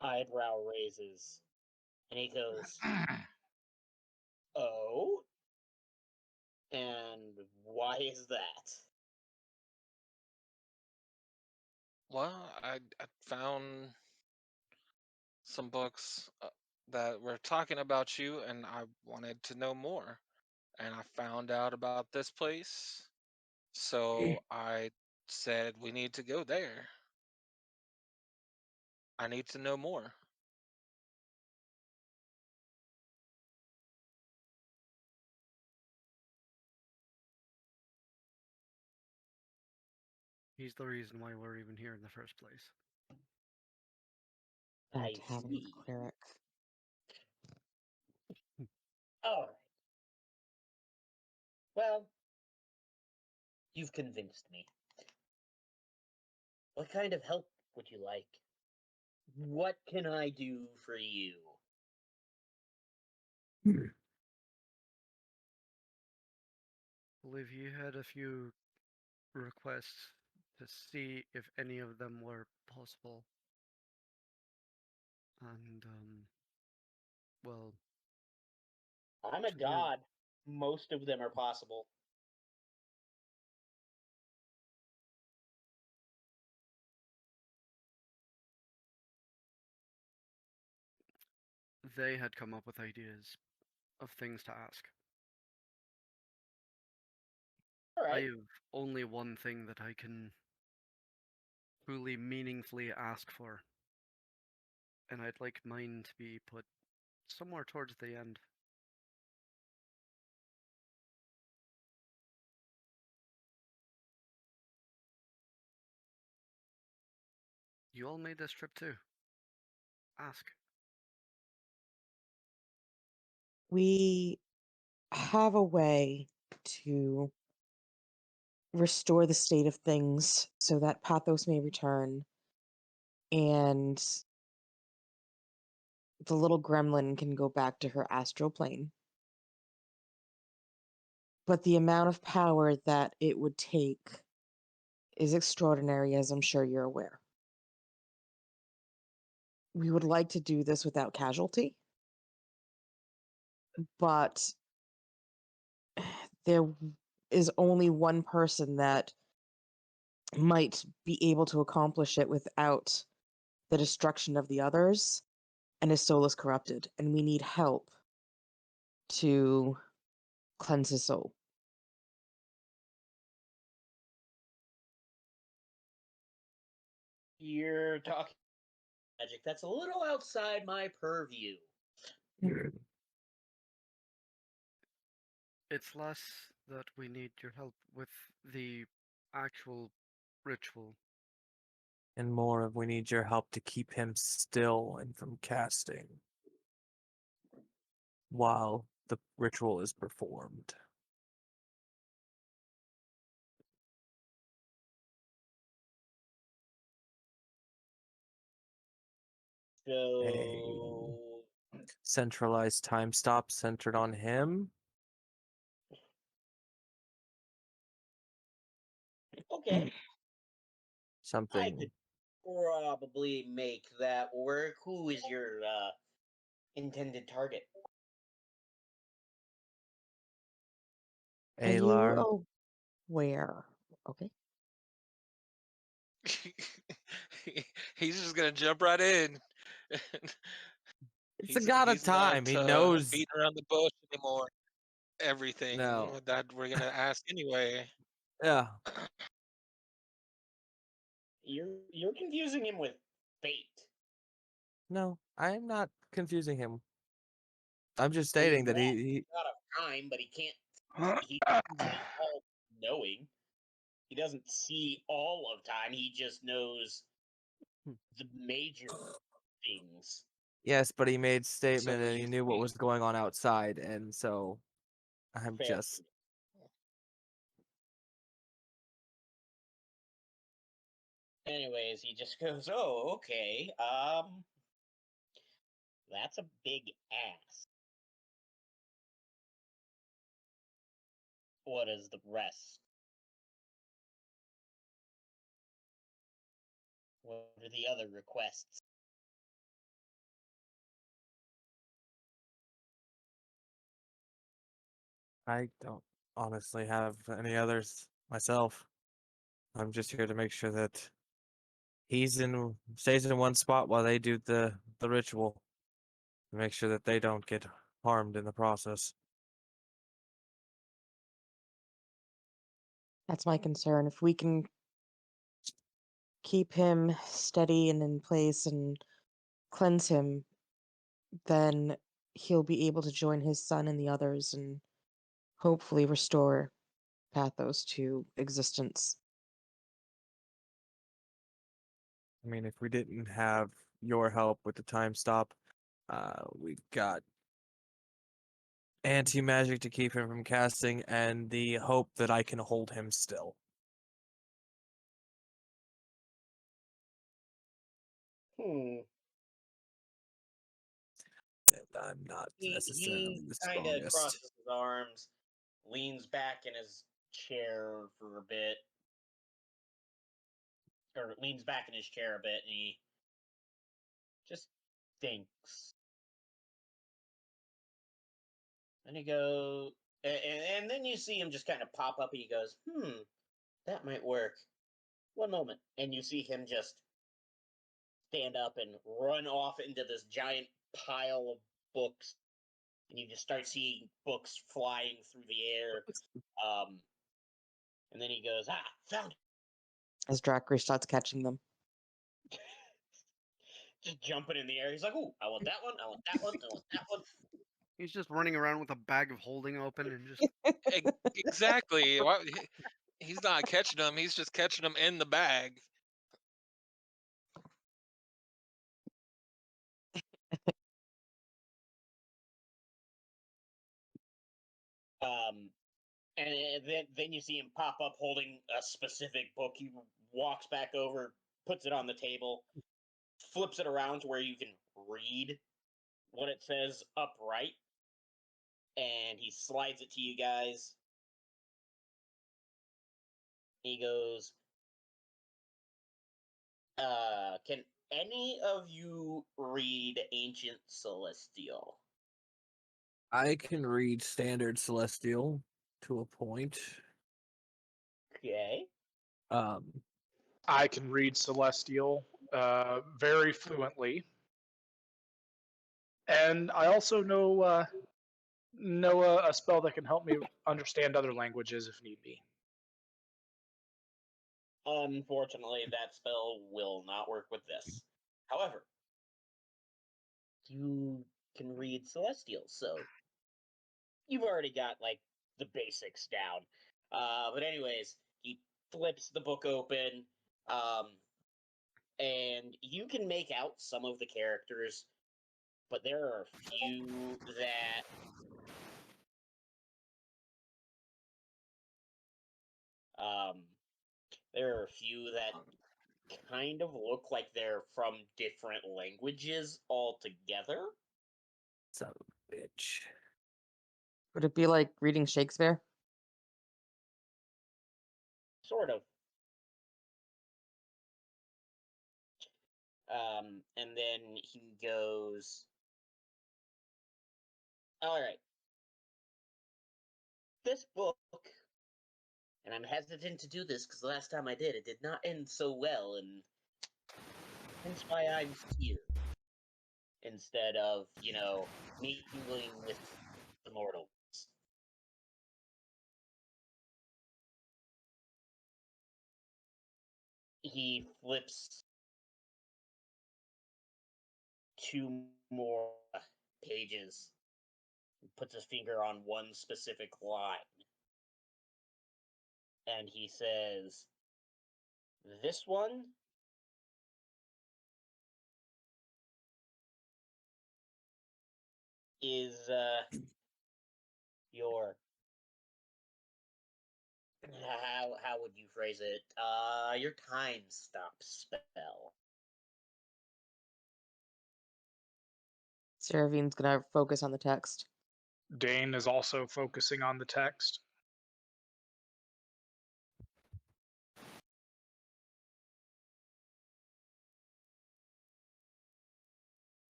eyebrow raises, and he goes, "Oh? And why is that?" Well, I found some books that were talking about you, and I wanted to know more. And I found out about this place, so I said we need to go there. I need to know more. He's the reason why we're even here in the first place. I Tavern see. cleric. All right. Well, you've convinced me. What kind of help would you like? What can I do for you? I believe you had a few requests to see if any of them were possible. And, well, I'm a god. Most of them are possible. they had come up with ideas of things to ask. All I right. have only one thing that I can truly meaningfully ask for, and I'd like mine to be put somewhere towards the end. You all made this trip too. Ask. We have a way to restore the state of things so that Pathos may return and the little gremlin can go back to her astral plane. But the amount of power that it would take is extraordinary, as I'm sure you're aware. We would like to do this without casualty, but there is only one person that might be able to accomplish it without the destruction of the others, and his soul is corrupted, and we need help to cleanse his soul. You're talking magic. That's a little outside my purview. It's less that we need your help with the actual ritual. And more of we need your help to keep him still and from casting while the ritual is performed. So, Centralized time stop centered on him. okay, I Something. could probably make that work. Who is your intended target? Are you Alar. aware? Okay. He's just gonna jump right in. It's a god of he's not time. He knows. beating around the bush anymore. Everything No. that we're gonna ask anyway. Yeah. You're confusing him with fate. No, I'm not confusing him. I'm just Well, stating that he's he out of time, but he can't. He's not all knowing. He doesn't see all of time. He just knows the major things. yes, but he made statement So and he knew what was going on outside, and so I'm fair. just Anyways, he just goes, "Oh, okay. That's a big ass. What is the rest? What are the other requests?" I don't honestly have any others myself. I'm just here to make sure that stays in one spot while they do the ritual. To make sure that they don't get harmed in the process. That's my concern. If we can keep him steady and in place and cleanse him, then he'll be able to join his son and the others and hopefully restore Pathos to existence. I mean, if we didn't have your help with the time stop, we've got anti-magic to keep him from casting and the hope that I can hold him still. Hmm. And I'm not He necessarily the kind of strongest. crosses his arms, leans back in his chair for a bit, or leans back in his chair a bit, and he just thinks. And he goes, and then you see him just kind of pop up, and he goes, that might work. One moment. And you see him just stand up and run off into this giant pile of books. And you just start seeing books flying through the air. And then he goes, found it. As Dracre starts catching them. Just jumping in the air. He's like, "Ooh, I want that one. I want that one. I want that one." He's just running around with a bag of holding open and just Exactly. He's not catching them. He's just catching them in the bag. And then you see him pop up holding a specific book. He walks back over, puts it on the table, flips it around to where you can read what it says upright, and he slides it to you guys. He goes, can any of you read Ancient Celestial? I can read Standard Celestial to a point. Okay. I can read Celestial very fluently, and I also know a spell that can help me understand other languages if need be. Unfortunately, that spell will not work with this. However, you can read Celestial, so you've already got like the basics down. But anyways, he flips the book open, and you can make out some of the characters, but there are a few that there are a few that kind of look like they're from different languages altogether. Son of a bitch. Would it be like reading Shakespeare? Sort of. And then he goes, all right, this book, and I'm hesitant to do this because the last time I did, it did not end so well, and hence why I'm here. Instead of, mingling with the mortals. He flips two more pages, puts his finger on one specific line, and he says, this one is your how would you phrase it? Your time stop spell. Seravine's gonna focus on the text. Dane is also focusing on the text.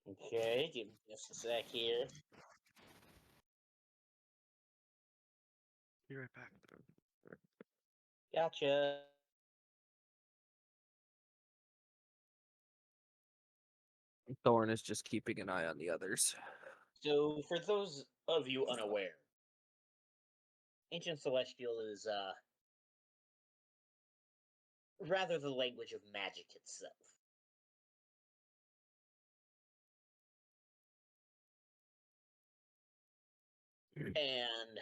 Okay, give me just a sec here. Be right back. Gotcha. Thorn is just keeping an eye on the others. So, for those of you unaware, Ancient Celestial is rather the language of magic itself. And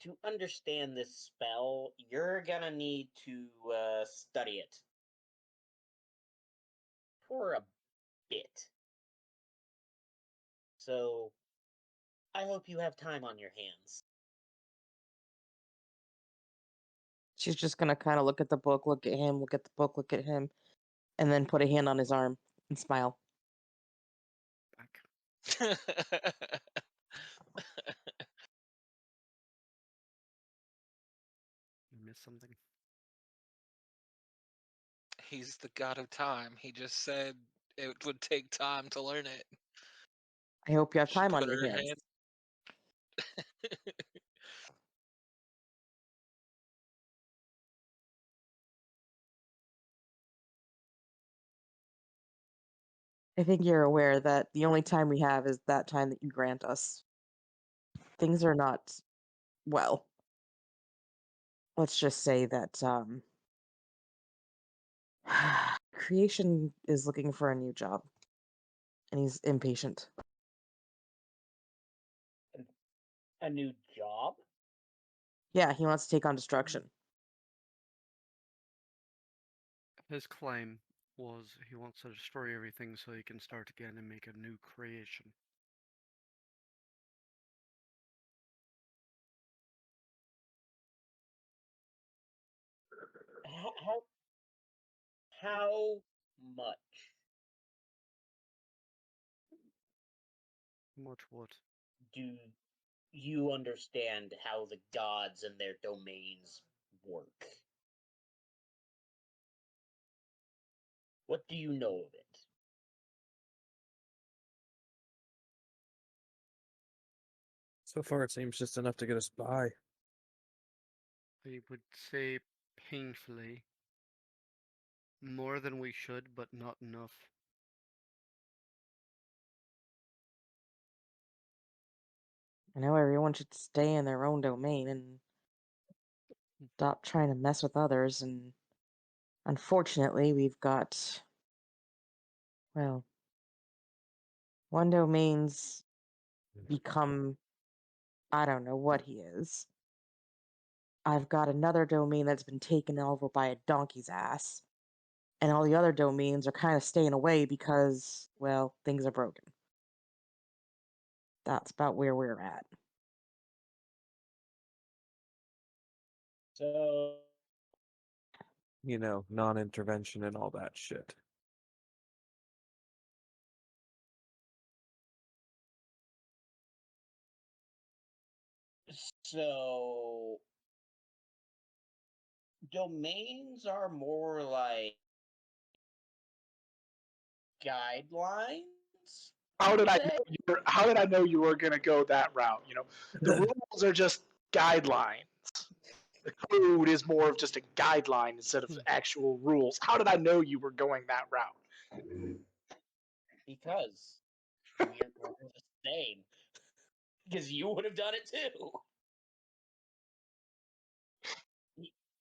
to understand this spell, you're gonna need to study it for a bit. So, I hope you have time on your hands. She's just gonna kind of look at the book, look at him, look at the book, look at him, and then put a hand on his arm and smile. Back. You missed something. He's the god of time. He just said it would take time to learn it. I hope you have She time on put your her hands. hand. I think you're aware that the only time we have is that time that you grant us. Things are not well. Let's just say that creation is looking for a new job, and he's impatient. A new job? Yeah, he wants to take on destruction. His claim was he wants to destroy everything so he can start again and make a new creation. How much Much what? do you understand how the gods and their domains work? What do you know of it? So far, it seems just enough to get us by. I would say painfully more than we should, but not enough. I know everyone should stay in their own domain and stop trying to mess with others, and unfortunately, we've got, well, one domain's become, I don't know what he is. I've got another domain that's been taken over by a donkey's ass, and all the other domains are kind of staying away because, well, things are broken. That's about where we're at. So, You know, non-intervention and all that shit. so domains are more like guidelines. How you'd did I say? know how did I know you were going to go that route? You know, the rules are just guidelines. The code is more of just a guideline instead of actual rules. How did I know you were going that route? Because we're the same. Because you would have done it too.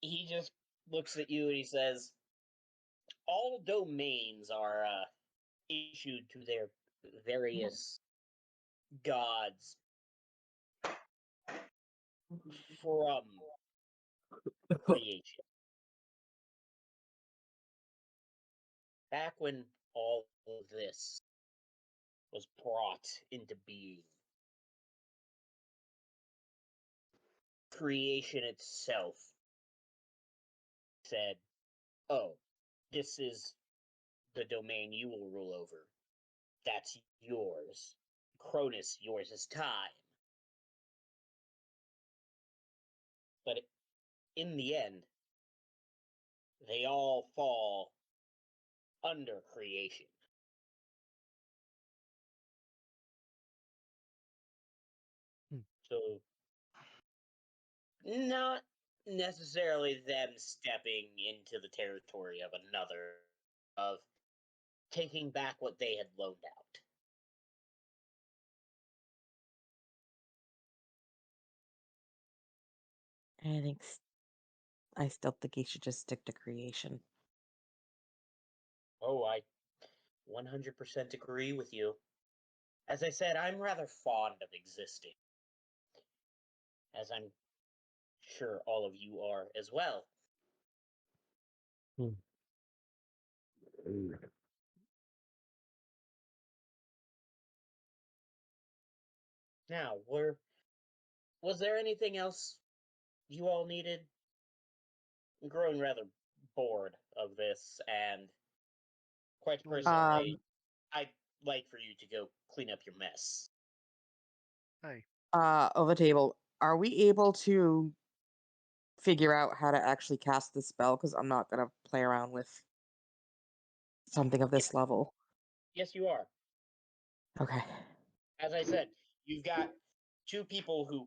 He just looks at you and he says, all domains are issued to their various gods from creation. Back when all of this was brought into being, creation itself said, oh, this is the domain you will rule over. That's yours. Cronus, yours is time. But in the end, they all fall under creation. So, not necessarily them stepping into the territory of another, of taking back what they had loaned out. I still think he should just stick to creation. Oh, I 100% agree with you. As I said, I'm rather fond of existing, as I'm sure all of you are as well. Now, was there anything else you all needed? I'm growing rather bored of this, and quite personally, I'd like for you to go clean up your mess. Hey, Of the table, are we able to figure out how to actually cast the spell? Because I'm not gonna play around with something of this level. Yes, you are. Okay. As I said, you've got two people who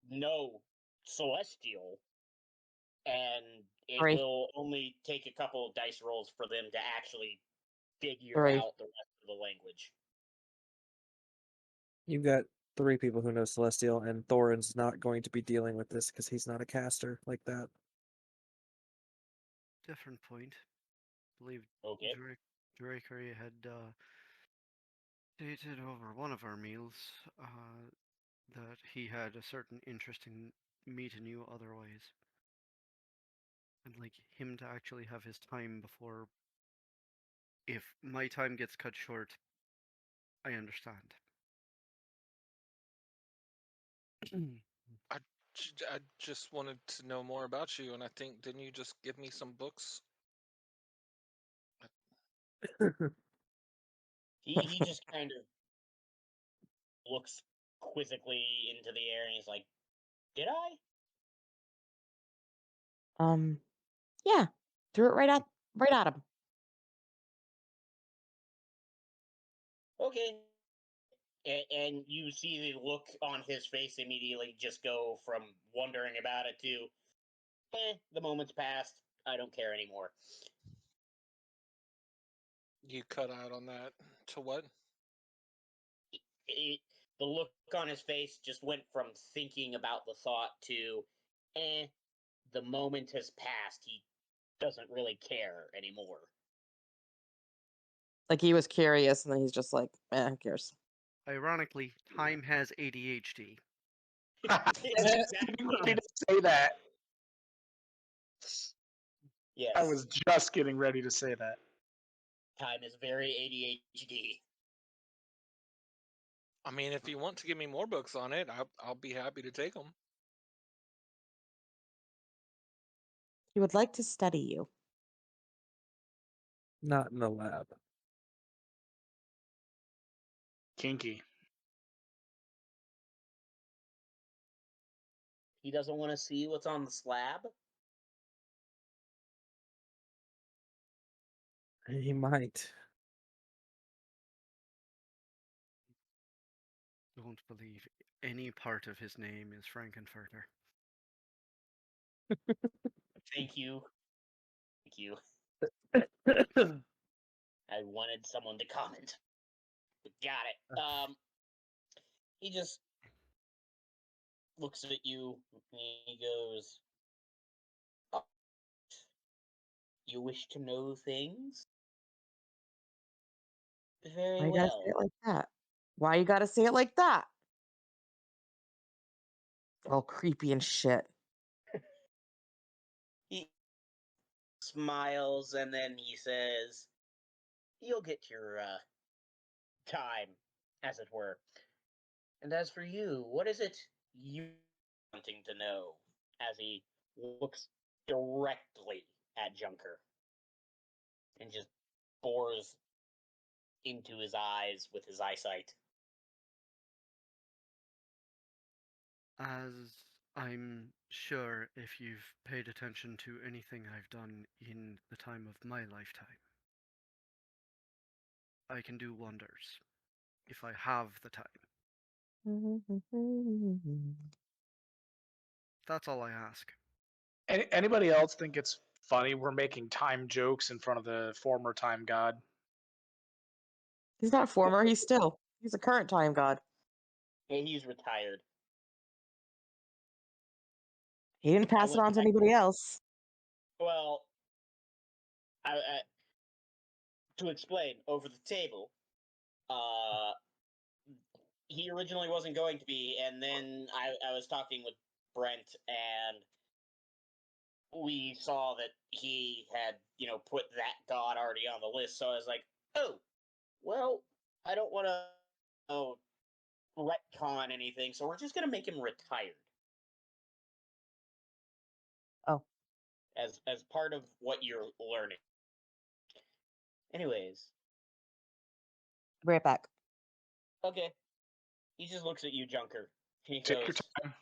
know Celestial, and it Three. will only take a couple of dice rolls for them to actually figure Three. out the rest of the language. You've got 3 people who know Celestial, and Thorin's not going to be dealing with this because he's not a caster like that. different point. I believe Okay. Drakery had stated over one of our meals that he had a certain interest in meeting you otherwise. I'd like him to actually have his time before. If my time gets cut short, I understand. I just wanted to know more about you, and I think, didn't you just give me some books? He just kind of looks quizzically into the air and he's like, "Did I?" Yeah, threw it right at him. Okay. And you see the look on his face immediately just go from wondering about it to, the moment's passed. I don't care anymore. You cut out on that. To what? The look on his face just went from thinking about the thought to, the moment has passed. He doesn't really care anymore. Like he was curious, and then he's just like, who cares? Ironically, time has ADHD. Getting ready to say that. Yes. I was just getting ready to say that. Time is very ADHD. I mean, if you want to give me more books on it, I'll be happy to take them. He would like to study you. Not in the lab. Kinky. He doesn't want to see what's on the slab. He might. Don't believe any part of his name is Frankenfurter. Thank you. Thank you. I wanted someone to comment. Got it. He just looks at you and he goes, "Oh, you wish to know things? Very Why you gotta say well. it like that? Why you gotta say it like that? All creepy and shit. He smiles and then he says, "You'll get your time, as it were. And as for you, what is it you wanting to know?" As he looks directly at Junker and just bores into his eyes with his eyesight. As I'm sure if you've paid attention to anything I've done in the time of my lifetime, I can do wonders if I have the time. That's all I ask. Anybody else think it's funny we're making time jokes in front of the former time god? He's not former, he's a current time god. And he's retired. He didn't pass it on to anybody else. Well, to explain, over the table, he originally wasn't going to be, and then I was talking with Brent, and we saw that he had, put that god already on the list. So I was like, oh, well, I don't want to retcon anything, so we're just going to make him retired. Oh. As part of what you're learning. Anyways. Be right back. Okay. He just looks at you, Junker. He Take goes, your time.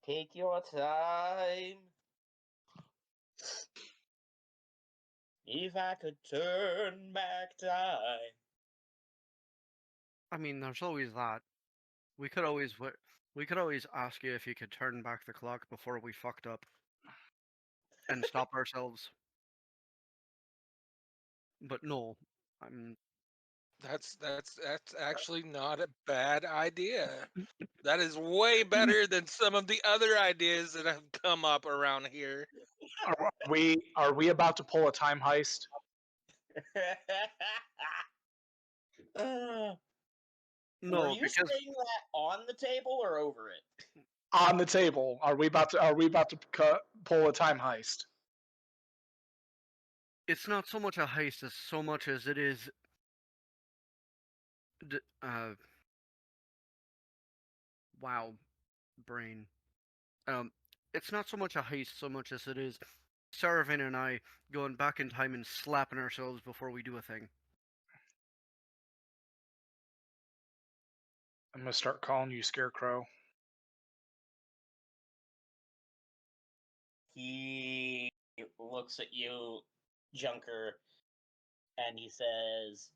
"Take your time. If I could turn back time." I mean, there's always that. We could always ask you if you could turn back the clock before we fucked up and stop ourselves. But no, That's actually not a bad idea. That is way better than some of the other ideas that have come up around here. Are we about to pull a time heist? Were no, you because saying that on the table or over it? on the table. Are we about to pull a time heist? It's not so much a heist as so much as it is. Wow, brain. It's not so much a heist so much as it is Sarvin and I going back in time and slapping ourselves before we do a thing. I'm gonna start calling you Scarecrow. He looks at you, Junker, and he says,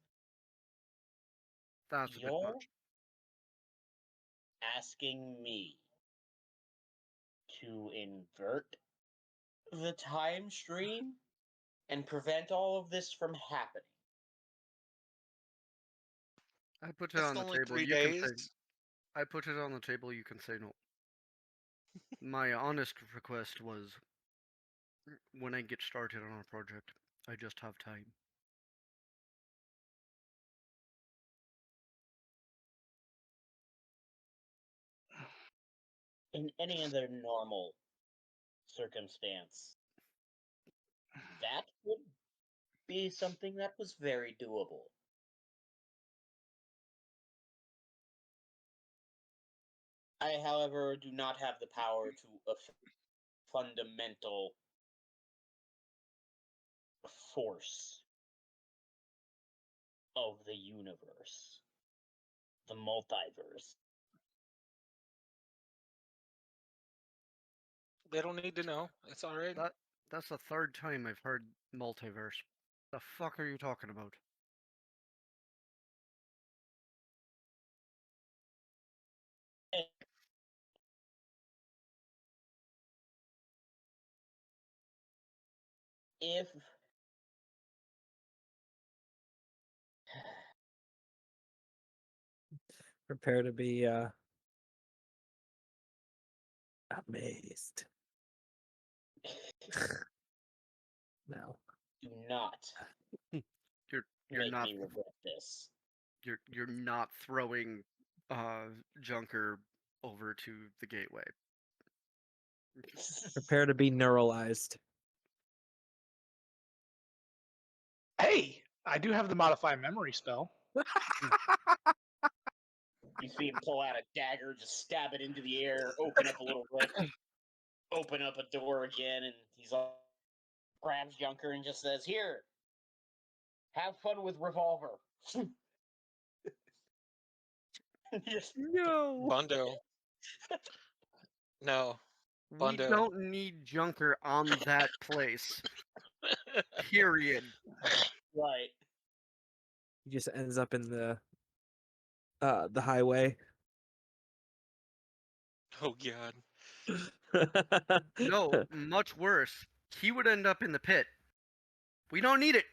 That's a bit "You're much. asking me to invert the time stream and prevent all of this from happening." I put it It's on the only table. 3 You can say. days. I put it on the table. You can say no. My honest request was, when I get started on a project, I just have time. In any other normal circumstance, that would be something that was very doable. I, however, do not have the power to affect fundamental force of the universe, the multiverse. They don't need to know. It's all right. That's the third time I've heard multiverse. The fuck are you talking about? If Prepare to be amazed. No. do not You're make not me regret this. you're not throwing Junker over to the gateway. Prepare to be neuralized. Hey, I do have the modify memory spell. You see him pull out a dagger, just stab it into the air, open up a little rift, open up a door again, and he's all grabs Junker and just says, "Here, have fun with revolver." Just No. Bundo. No. We Bundo. don't need Junker on that place. Period. right. He just ends up in the highway. Oh god. No, much worse. He would end up in the pit. We don't need it.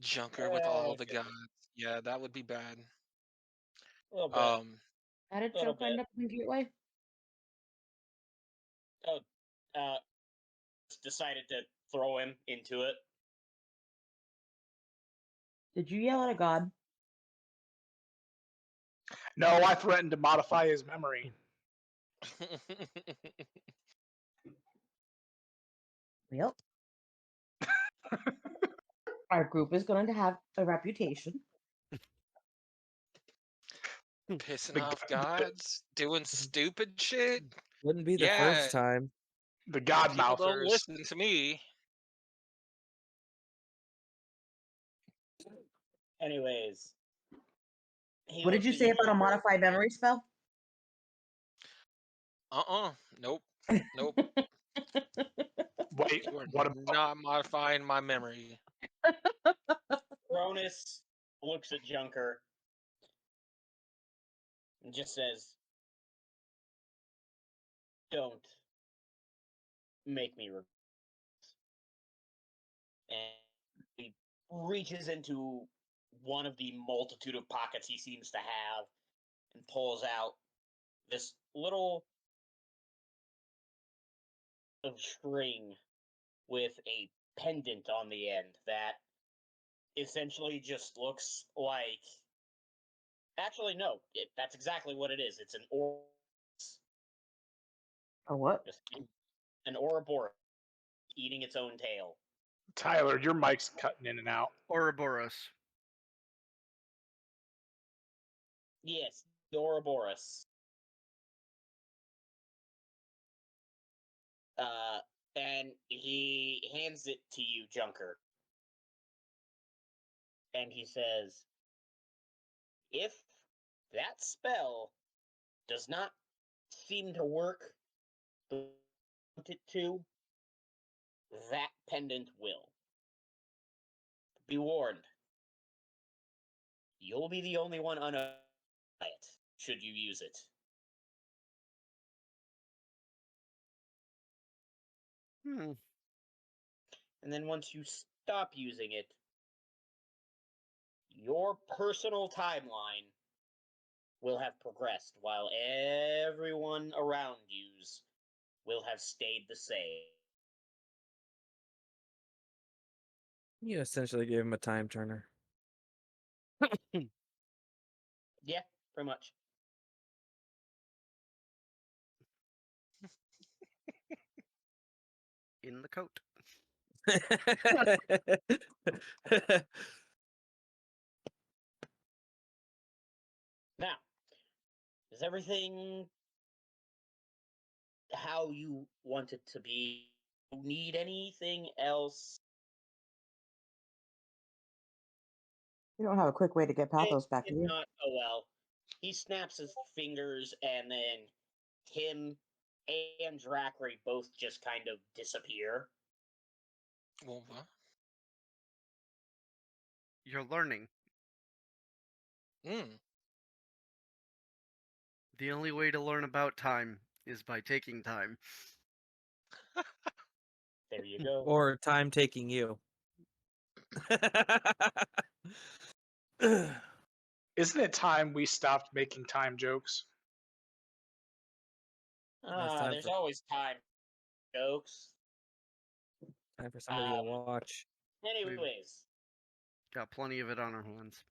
Junker with all the Okay. gods. Yeah, that would be bad. A little bit. How did Little Joker end bit. up in the gateway? Oh, decided to throw him into it. Did you yell at a god? No, I threatened to modify his memory. Well, our group is going to have a reputation. Pissing The, off the, gods, doing stupid shit. Wouldn't be the Yeah, first time. the God people don't mouthers. listen to me. Anyways, he What did looks you at say about a Junker. modified memory spell? Nope. Nope. Wait, You are what about not modifying my memory. Cronus looks at Junker and just says, "Don't make me regret." And he reaches into one of the multitude of pockets he seems to have and pulls out this little of string with a pendant on the end that essentially just looks like Actually, no. That's exactly what it is. It's an A what? just an Ouroboros eating its own tail. Tyler, your mic's cutting in and out. Ouroboros. Yes, the Ouroboros. And he hands it to you, Junker. And he says, if that spell does not seem to work the way you want it to, that pendant will. Be warned. You'll be the only one unaffected by it, should you use it. And then once you stop using it, your personal timeline will have progressed while everyone around you's will have stayed the same. You essentially gave him a time turner. Yeah, pretty much. In the coat. Now, is everything how you want it to be? You need anything else? You don't have a quick way to get Pathos back, do It's you? not go well. He snaps his fingers, and then him and Drackery both just kind of disappear. Well, what? You're learning. Mm. The only way to learn about time is by taking time. There you go. Or time taking you. Isn't it time we stopped making time jokes? time There's for- always time, jokes. Time for somebody to Um, watch. Anyways, Got plenty of it on our hands.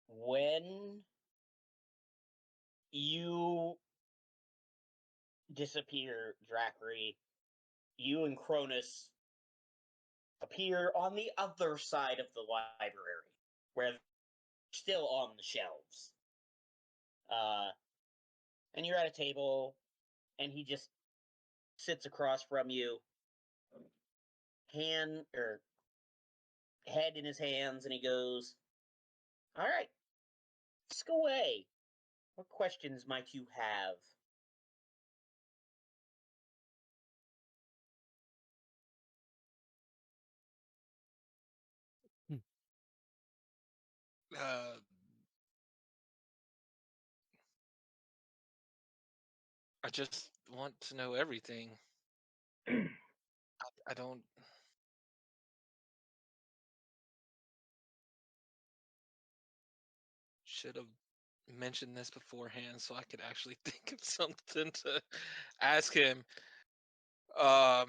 when you disappear, Drackery, you and Cronus appear on the other side of the library, where they're still on the shelves. And you're at a table, and he just sits across from you, hand or head in his hands, and he goes, "All right, ask away. What questions might you have?" Uh, I just want to know everything. I don't. Should have mentioned this beforehand so I could actually think of something to ask him. Um.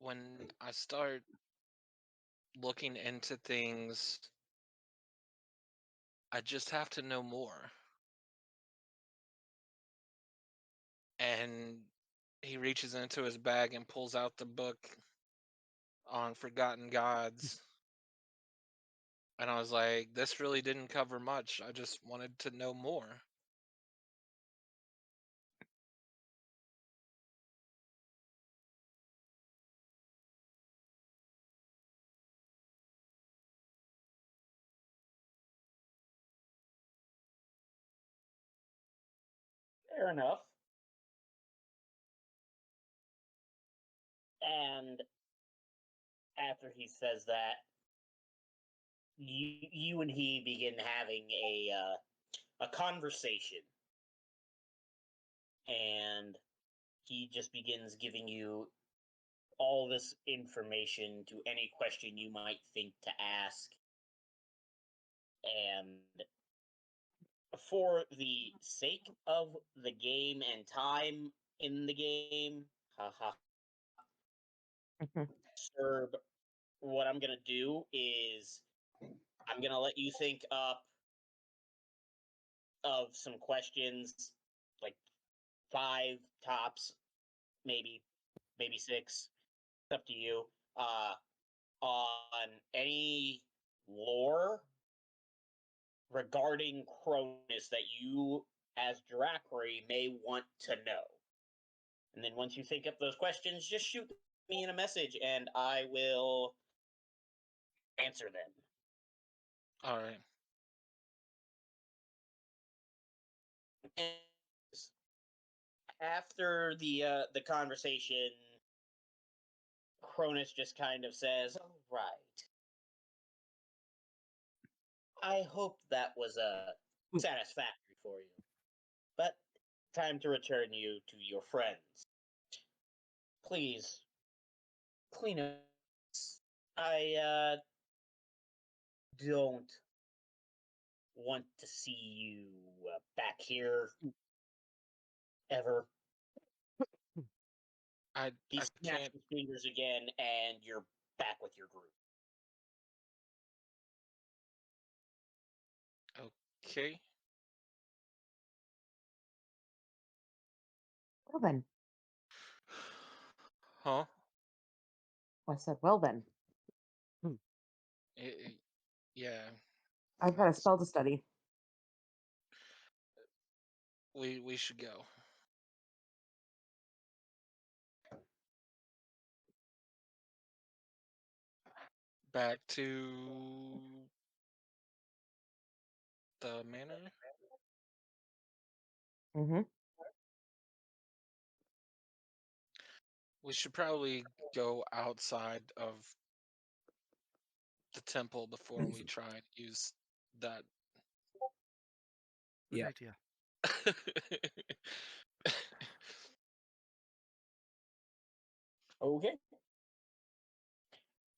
When I start looking into things, I just have to know more. And he reaches into his bag and pulls out the book on Forgotten Gods. And I was like, this really didn't cover much. I just wanted to know more. Fair enough. And after he says that, you and he begin having a conversation, and he just begins giving you all this information to any question you might think to ask. And for the sake of the game and time in the game, haha, Mhm. Serb, what I'm gonna do is I'm gonna let you think up of some questions, like 5 tops, maybe 6. It's up to you. On any lore regarding Cronus that you, as Drakri, may want to know. And then once you think up those questions, just shoot me in a message and I will answer them. All right. And after the conversation, Cronus just kind of says, "All right. I hope that was satisfactory for you. But time to return you to your friends. Please, clean up. I don't want to see you back here ever." He I snaps can't. his fingers again, and you're back with your group. Okay. Well then, Huh? I said, well then. Yeah. I've got a spell to study. We should go. Back to the manor. Mm-hmm. We should probably go outside of the temple before we try and use that. Good Yeah. idea. Okay.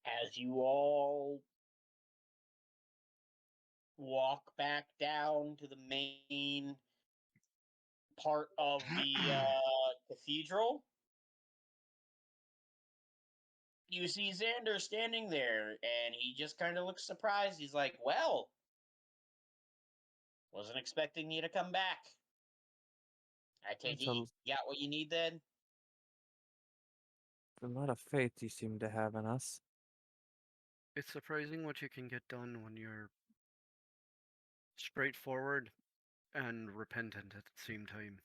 As you all walk back down to the main part of the cathedral, you see Xander standing there, and he just kind of looks surprised. He's like, "Well, wasn't expecting you to come back. I take it you got what you need then?" A lot of faith you seem to have in us. It's surprising what you can get done when you're straightforward and repentant at the same time.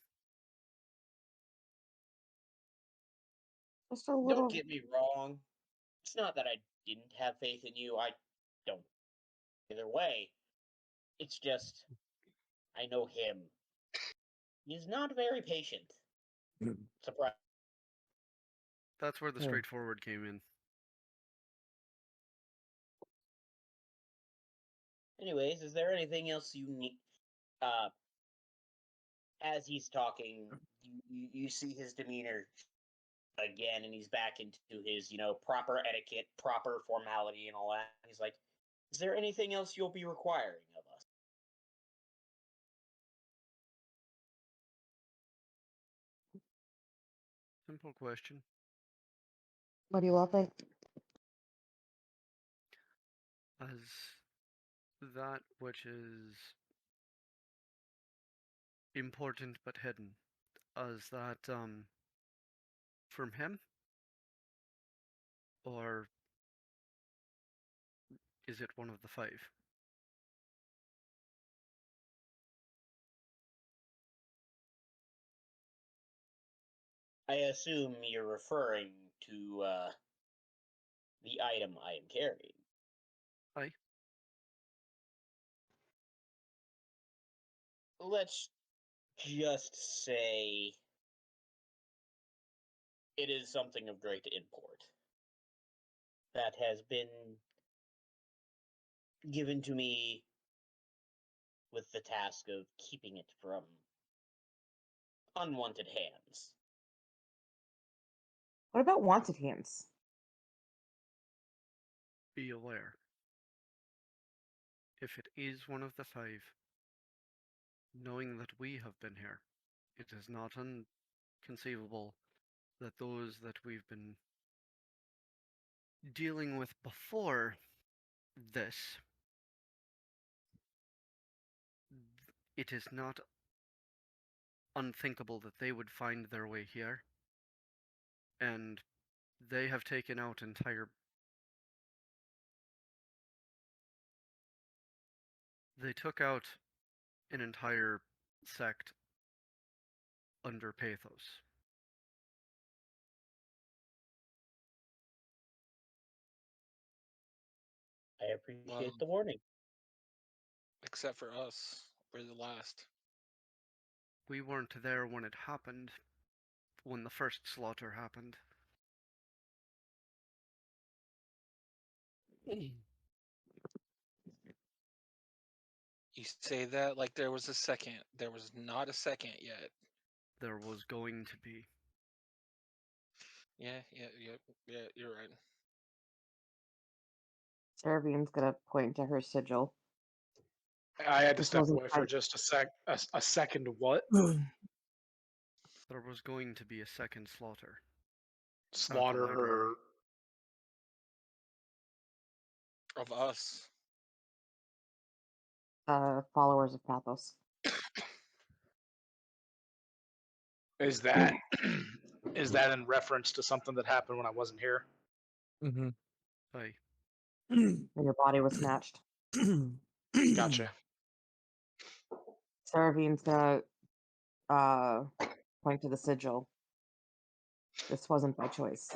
Just a little. Don't get me wrong. It's not that I didn't have faith in you. I don't. Either way, it's just I know him. He's not very patient. Surprise. That's where the Yeah. straightforward came in. Anyways, is there anything else you need? Uh, as he's talking, you see his demeanor again, and he's back into his, proper etiquette, proper formality, and all that. He's like, "Is there anything else you'll be requiring of us?" Simple question. What do you all think? As that which is important but hidden, as that from him, or is it one of the 5? I assume you're referring to the item I am carrying. Aye. Let's just say it is something of great import that has been given to me with the task of keeping it from unwanted hands. What about wanted hands? Be aware. If it is one of the 5, knowing that we have been here, it is not inconceivable that those that we've been dealing with before this, it is not unthinkable that they would find their way here. And they have taken out They took out an entire sect under Pathos. I appreciate Well, the warning. except for us, we're the last. We weren't there when it happened, when the first slaughter happened. You say that like there was a second. There was not a second yet. There was going to be. Yeah, you're right. Seravine's gonna point to her sigil. I had to This step wasn't away for by- just a second. What? There was going to be a second slaughter. Slaughter library. Of us. followers of Pathos. is that is that in reference to something that happened when I wasn't here? Mm-hmm. Aye. And your body was snatched. Gotcha. Seravine's gonna point to the sigil. This wasn't by choice.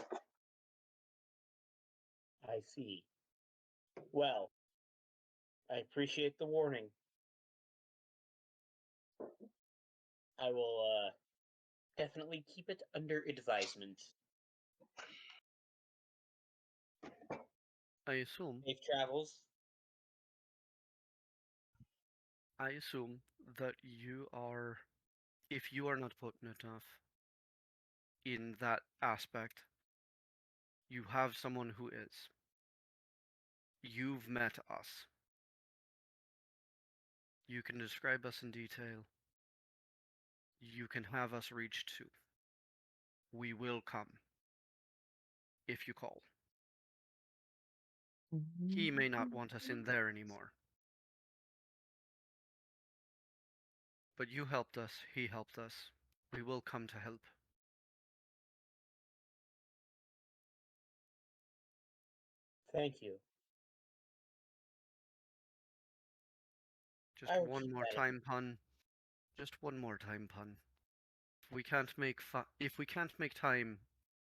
I see. Well, I appreciate the warning. I will definitely keep it under advisement. I assume Safe travels. that you are, if you are not potent enough in that aspect, you have someone who is. You've met us. You can describe us in detail. You can have us reached to. We will come. If you call. He may not want us in there anymore. But you helped us, he helped us. We will come to help. Thank you. Just I will one keep more that in time pun. Just one more time pun. If we can't make time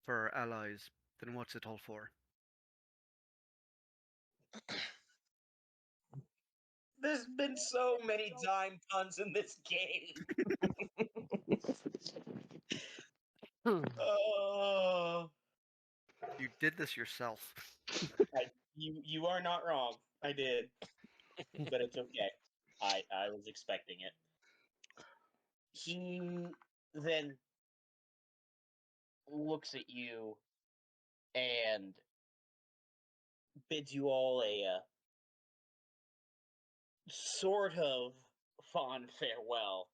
for our allies, then what's it all for? There's been so many time puns in this game. Oh, You did this yourself. you are not wrong. I did, but it's okay. I was expecting it. He then looks at you and bids you all a sort of fond farewell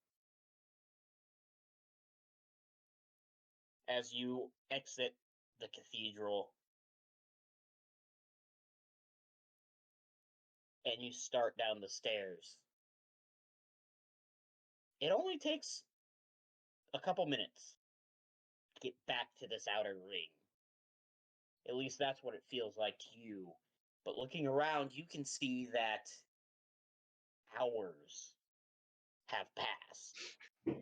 as you exit the cathedral and you start down the stairs. It only takes a couple minutes to get back to this outer ring. At least that's what it feels like to you. But looking around, you can see that hours have passed.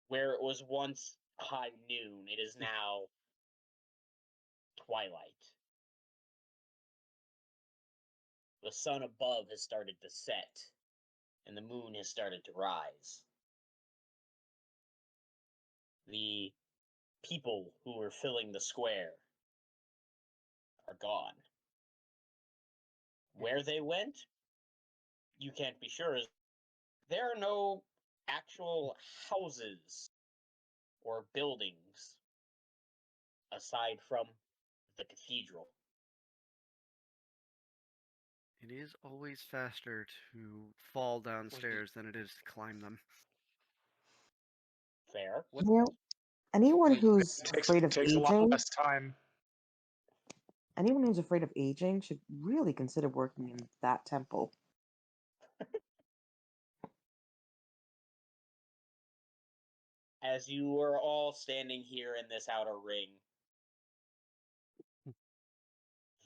Where it was once high noon, it is now twilight. The sun above has started to set, and the moon has started to rise. The people who were filling the square are gone. Where they went, you can't be sure. There are no actual houses or buildings aside from the cathedral. It is always faster to fall downstairs than it is to climb them. Fair. What? You know, anyone Wait, who's Takes afraid of takes a lot aging, less time. anyone who's afraid of aging should really consider working in that temple. As you are all standing here in this outer ring,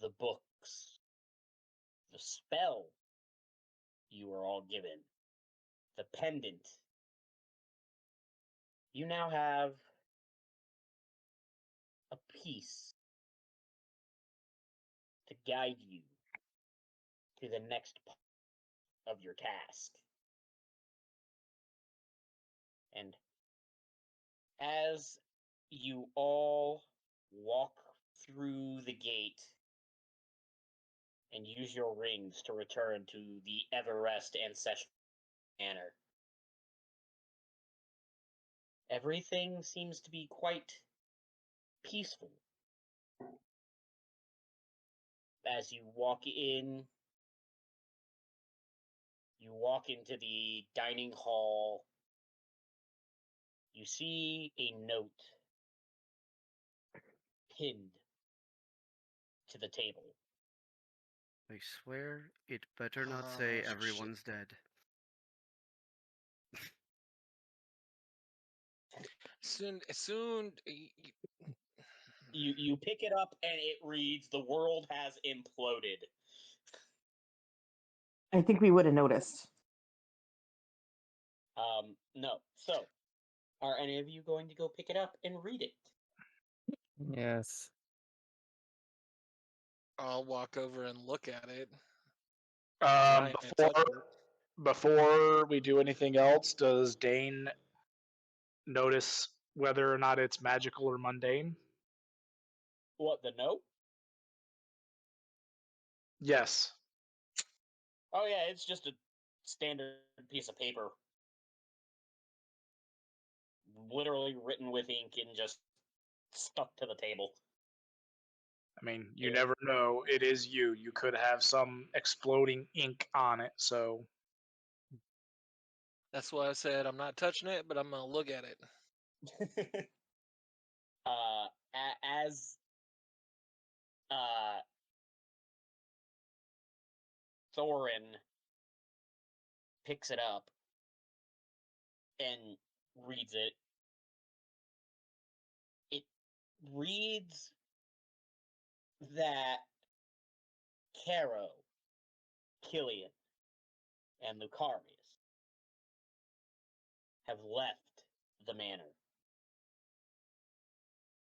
the books, the spell you are all given, the pendant, you now have a piece to guide you to the next part of your task. And as you all walk through the gate and use your rings to return to the Everest Ancestral Manor, everything seems to be quite peaceful. As you walk in, you walk into the dining hall, you see a note pinned to the table. I swear it better not say shit. everyone's dead. Soon. You pick it up and it reads, "The world has imploded." I think we would have noticed. No. So, are any of you going to go pick it up and read it? Yes. I'll walk over and look at it. Um, I ain't touch before it. before we do anything else, does Dane notice whether or not it's magical or mundane? What, the note? Yes. Oh yeah, it's just a standard piece of paper. Literally written with ink and just stuck to the table. I mean, you Yeah. never know. It is you. You could have some exploding ink on it, so That's why I said I'm not touching it, but I'm gonna look at it. As Thorin picks it up and reads it, it reads that Caro, Killian, and Lucarius have left the manor.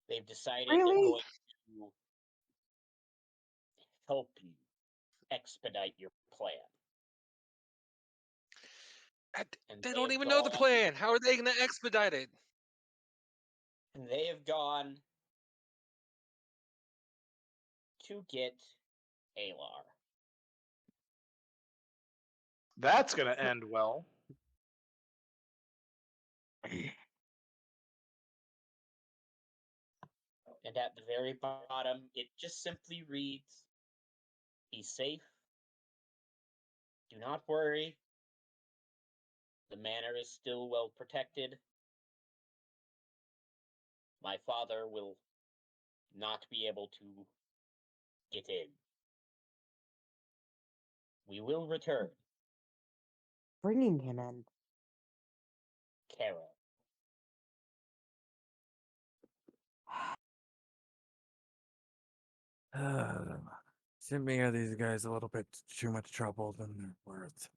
They've decided they're Really? going to help you expedite your plan. And They they don't have even know the gone- plan. How are they gonna expedite it? And they have gone to get Alar. that's gonna end well. And at the very bottom, it just simply reads, "Be safe. Do not worry. The manor is still well protected. My father will not be able to get in. We will return, Bringing him in. Caro." Sent me are these guys a little bit too much trouble than they're worth.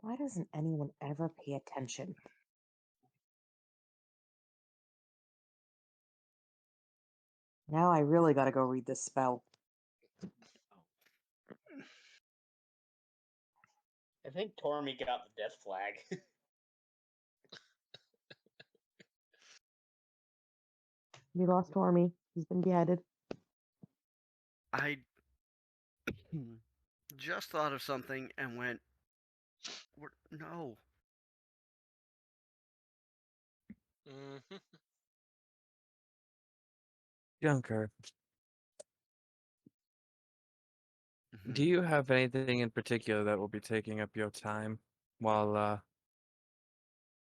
Why doesn't anyone ever pay attention? Now I really gotta go read this spell. I think Tormy got the death flag. We lost Tormy. He's been beheaded. I just thought of something and went, no. Mm-hmm. Junker, do Mhm. you have anything in particular that will be taking up your time while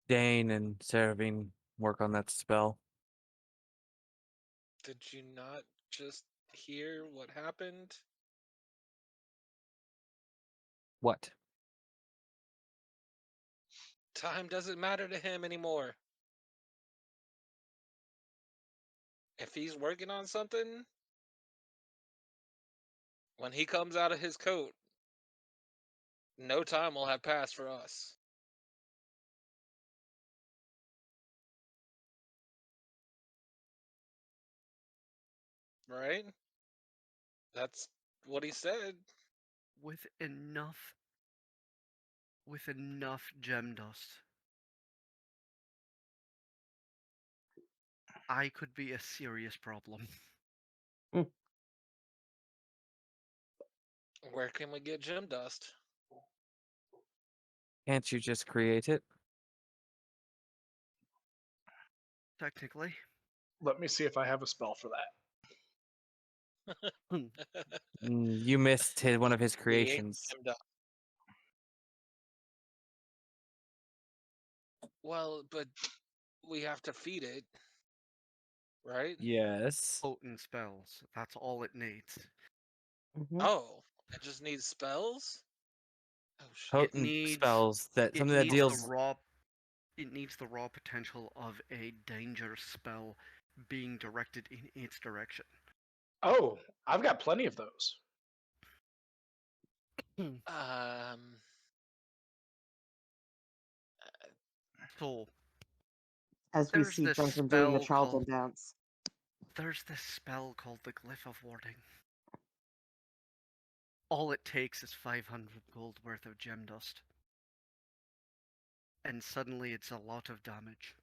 Dane and Saravine work on that spell. Did you not just hear what happened? What? Time doesn't matter to him anymore. If he's working on something, when he comes out of his coat, no time will have passed for us. Right? That's what he said. With enough gem dust, I could be a serious problem. Where can we get gem dust? Can't you just create it? Technically. Let me see if I have a spell for that. You missed one of his Create creations. gem dust. Well, but we have to feed it, right? Yes. Potent spells. That's all it needs. Mhm. Oh, it just needs spells? Oh shit. Potent needs- spells that It something that needs deals. the raw. It needs the raw potential of a dangerous spell being directed in its direction. Oh, I've got plenty of those. So As we there's see this Franklin doing the spell Charlton called dance. there's this spell called the Glyph of Warding. All it takes is 500 gold worth of gem dust. And suddenly it's a lot of damage.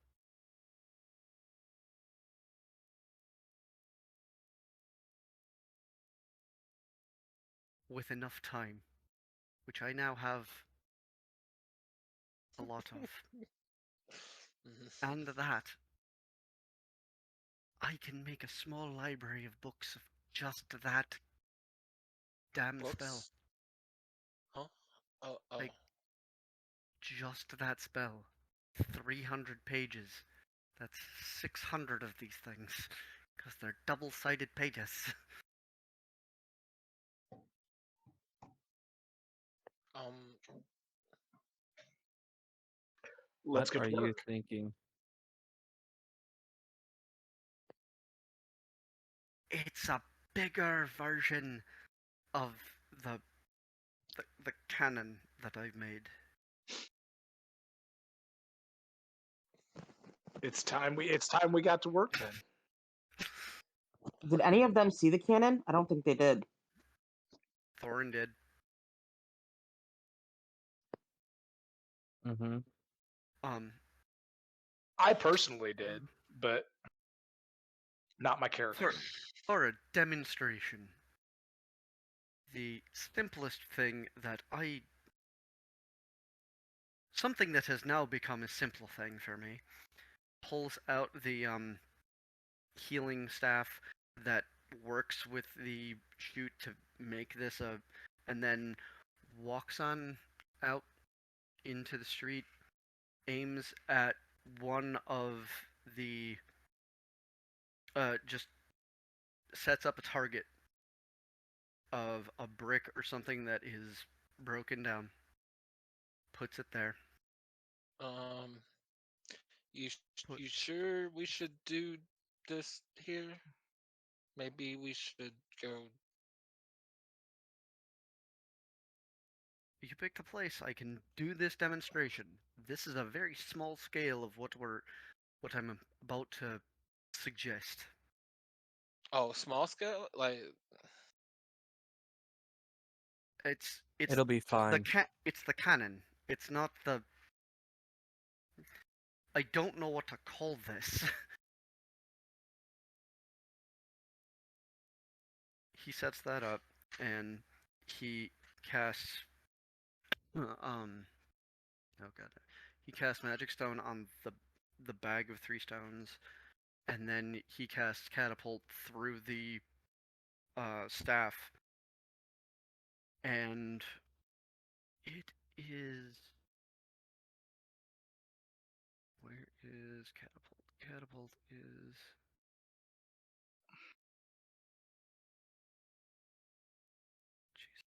With enough time, which I now have a lot of. And that, I can make a small library of books of just that damn spell. Books? Huh? Oh, oh. Like, just that spell. 300 pages. That's 600 of these things. Because they're double-sided pages. Let's What get are to you work. thinking? It's a bigger version of the canon that I've made. It's time we got to work then. Did any of them see the cannon? I don't think they did. Thorin did. Mm-hmm. I personally did, but not my character. For a demonstration, the simplest thing that something that has now become a simple thing for me, pulls out the healing staff that works with the shoot to make this and then walks on out into the street, aims at one of the just sets up a target of a brick or something that is broken down, puts it there. You sure we should do this here? Maybe we should go. You pick the place. I can do this demonstration. This is a very small scale of what I'm about to suggest. Oh, small scale? Like, It's It'll be fine. it's the canon. It's not the. I don't know what to call this. He sets that up, and he casts. Oh god. He casts Magic Stone on the bag of 3 stones, and then he casts Catapult through the staff, and it is is catapult. Catapult is. Jeez.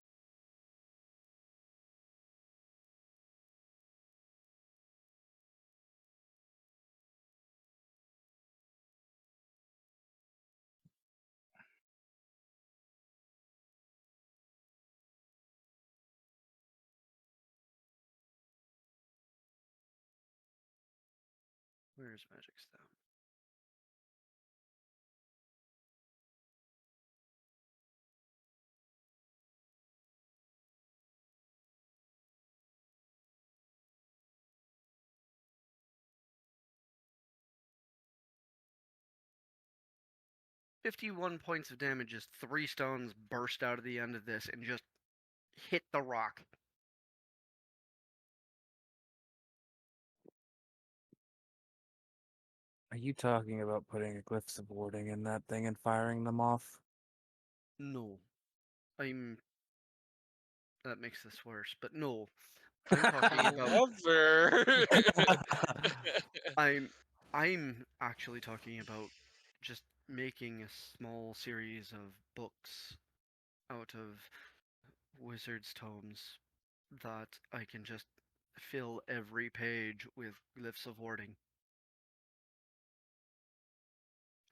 Where's magic stem? "51 points of damage as 3 stones burst out of the end of this and just hit the rock. Are you talking about putting a glyphs of warding in that thing and firing them off? No. That makes this worse, but no. I'm talking about. However, I'm actually talking about just making a small series of books out of wizard's tomes that I can just fill every page with glyphs of warding.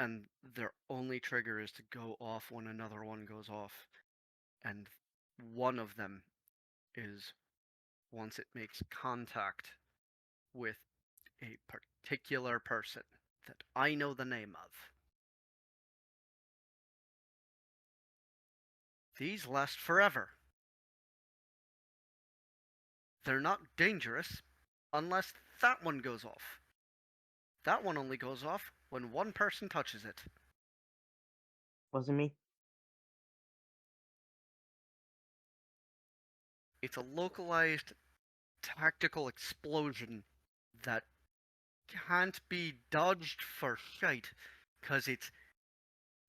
And their only trigger is to go off when another one goes off. And one of them is once it makes contact with a particular person that I know the name of. These last forever. They're not dangerous unless that one goes off. That one only goes off when one person touches it. Wasn't me. It's a localized tactical explosion that can't be dodged for shite, because it's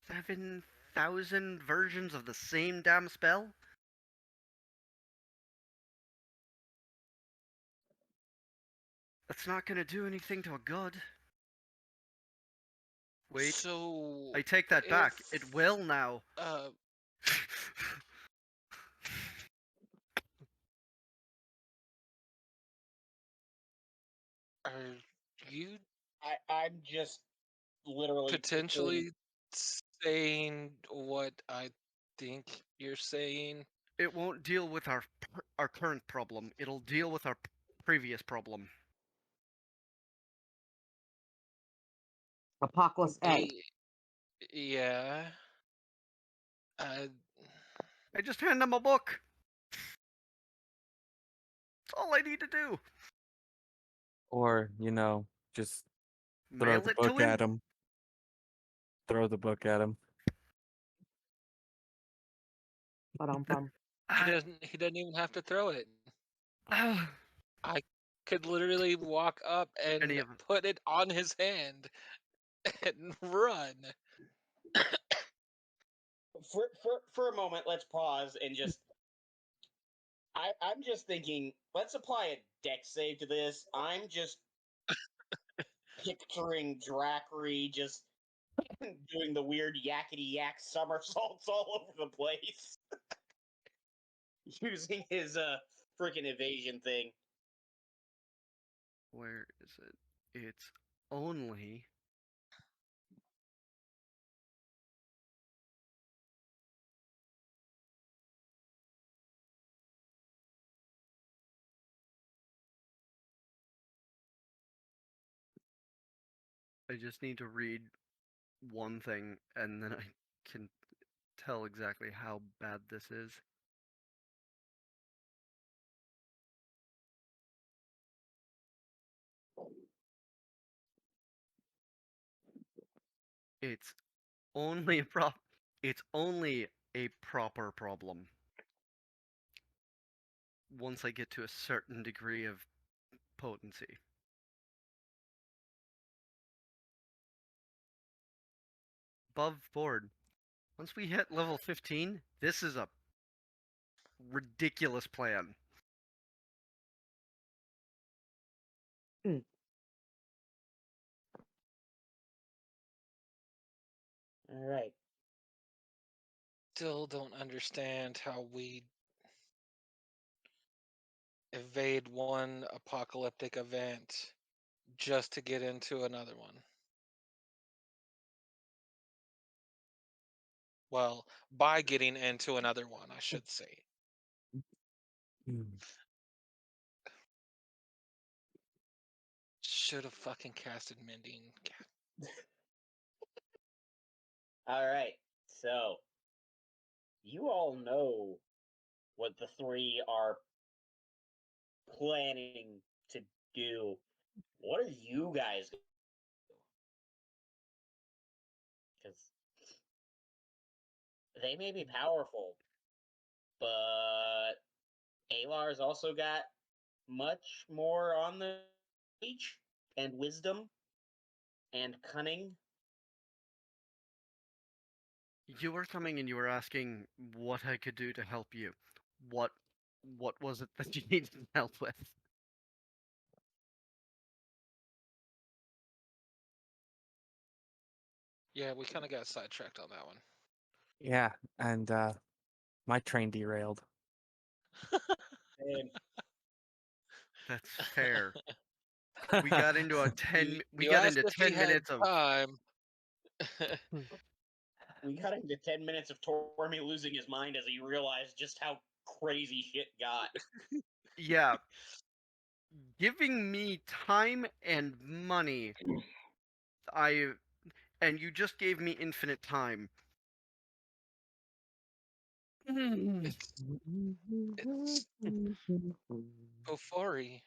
7,000 versions of the same damn spell. That's not gonna do anything to a god. Wait, so I take that back. if, It will now. are you I'm just literally potentially saying what I think you're saying? It won't deal with our current problem. It'll deal with our previous problem. Apocalypse End. Yeah. Uh, I just hand him a book. That's all I need to do. Or, just throw Mail the it to book him. at him. Throw the book at him. Ba-dum-bum. he doesn't even have to throw it. I could literally walk up and Any of 'em. put it on his hand and run. For a moment, let's pause and just. I'm just thinking. Let's apply a deck save to this. I'm just picturing Drackery just doing the weird yakety yak somersaults all over the place, using his freaking evasion thing. Where is it? It's only. I just need to read one thing and then I can tell exactly how bad this is. It's only it's only a proper problem once I get to a certain degree of potency. Above board. Once we hit level 15, this is a ridiculous plan. All right. Still don't understand how we evade one apocalyptic event just to get into another one. Well, by getting into another one, I should say. Should have fucking casted Mending. All right. So, you all know what the three are planning to do. What are you guys going to do? Because they may be powerful, but Alar's also got much more on the speech and wisdom and cunning. You were coming and you were asking what I could do to help you. What was it that you needed help with? Yeah, we kind of got sidetracked on that one. Yeah, and my train derailed. And That's fair. We got into a 10 we You got asked into if he 10 had minutes of time. we got into 10 minutes of Tormy losing his mind as he realized just how crazy shit got. yeah, giving me time and money. And you just gave me infinite time. It's Ofori.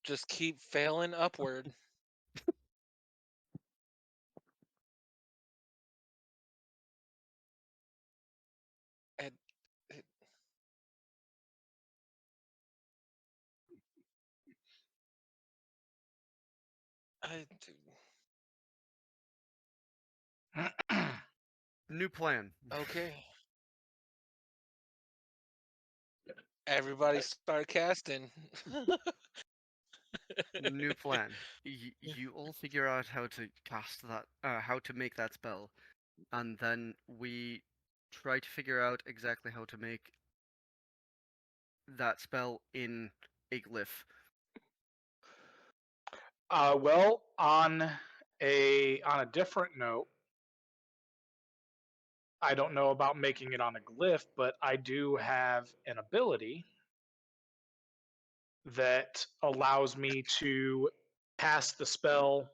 Just keep failing upward. And it, I, New plan. okay. Everybody start casting. New plan. You all figure out how to cast that, how to make that spell, and then we try to figure out exactly how to make that spell in a glyph. Well, on a different note, I don't know about making it on a glyph, but I do have an ability that allows me to cast the spell.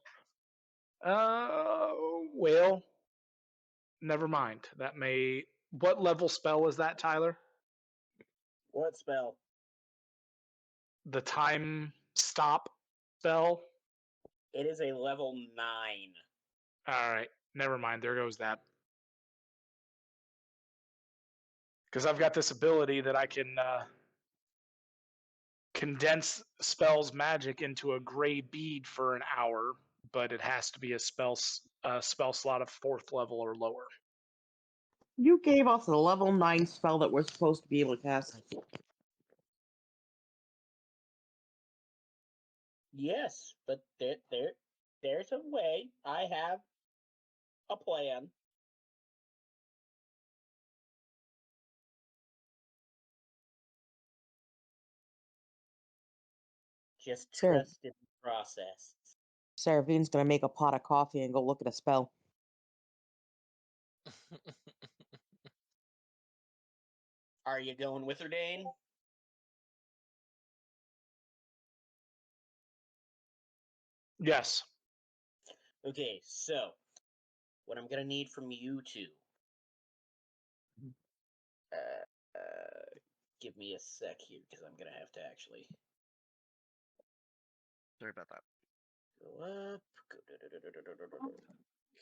Well, never mind. That may. What level spell is that, Tyler? What spell? The time stop spell. It is a level 9. All right, never mind. There goes that. Because I've got this ability that I can condense spells magic into a gray bead for an hour, but it has to be a spell slot of 4th level or lower. You gave us a level 9 spell that we're supposed to be able to cast. Yes, but there's a way. I have a plan. Just Sure. trust in the process. Seravine's gonna make a pot of coffee and go look at a spell. Are you going with her, Dane? Yes. Okay, so what I'm gonna need from you two. Give me a sec here because I'm gonna have to actually Sorry about that. go up.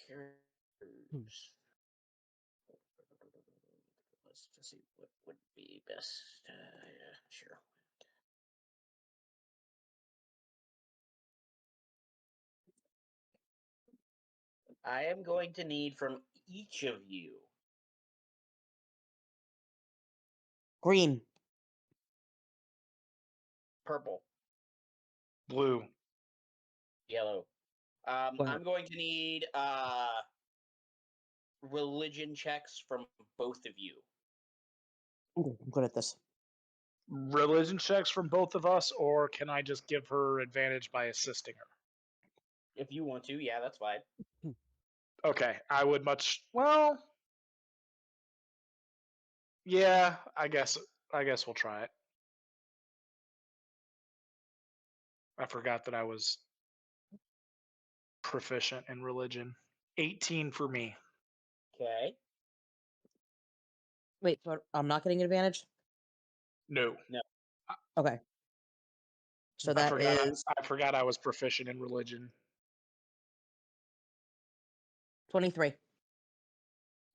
Characters. Let's just see what would be best. Yeah, sure. I am going to need from each of you Green. purple, Blue. yellow. Wow. I'm going to need religion checks from both of you. Ooh, I'm good at this. Religion checks from both of us, or can I just give her advantage by assisting her? If you want to, yeah, that's fine. Okay, I would much. Well, yeah, I guess we'll try it. I forgot that I was proficient in religion. 18 for me. Okay. Wait, so I'm not getting advantage? No. Okay. So I that forgot. is I forgot I was proficient in religion. 23.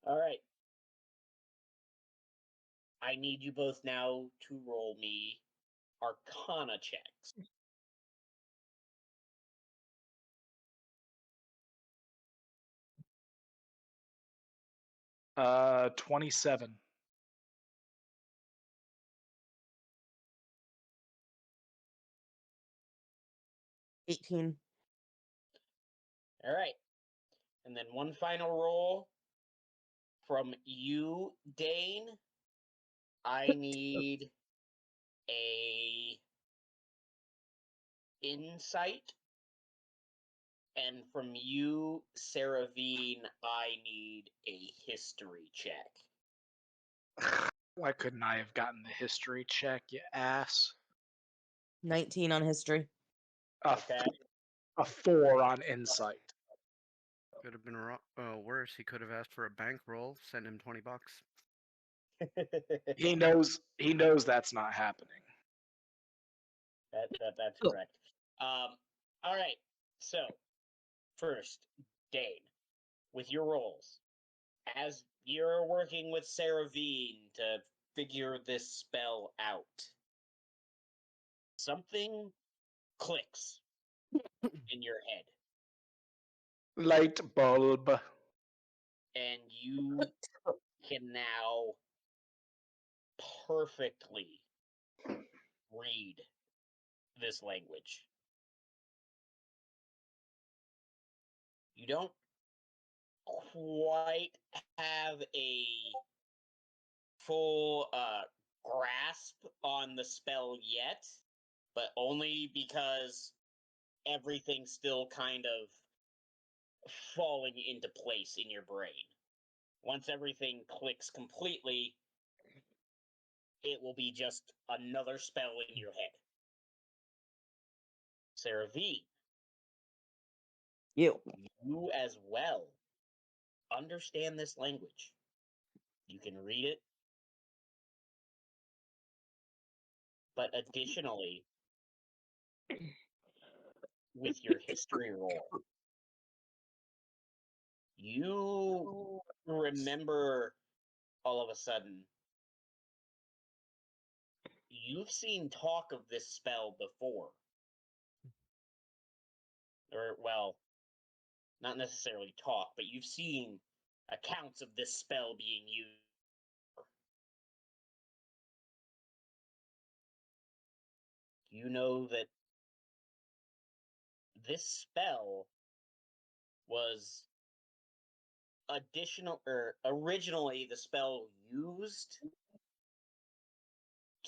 All right. I need you both now to roll me Arcana checks. 27. 18. All right. And then one final roll from you, Dane. I need a insight. And from you, Saravine, I need a history check. Why couldn't I have gotten the history check, you ass? 19 on history. Okay. A 4 on insight. Could have been worse. He could have asked for a bankroll, send him $20. He knows that's not happening. That's Cool. correct. All right. So, first, Dane, with your rolls, as you're working with Saravine to figure this spell out, something clicks in your head, Light bulb. and you can now perfectly read this language. You don't quite have a full grasp on the spell yet, but only because everything's still kind of falling into place in your brain. Once everything clicks completely, it will be just another spell in your head. Sarah V, You. you as well understand this language. You can read it. But additionally, with your history roll, you remember all of a sudden you've seen talk of this spell before. Or, well, not necessarily talk, but you've seen accounts of this spell being used. You know that this spell was originally the spell used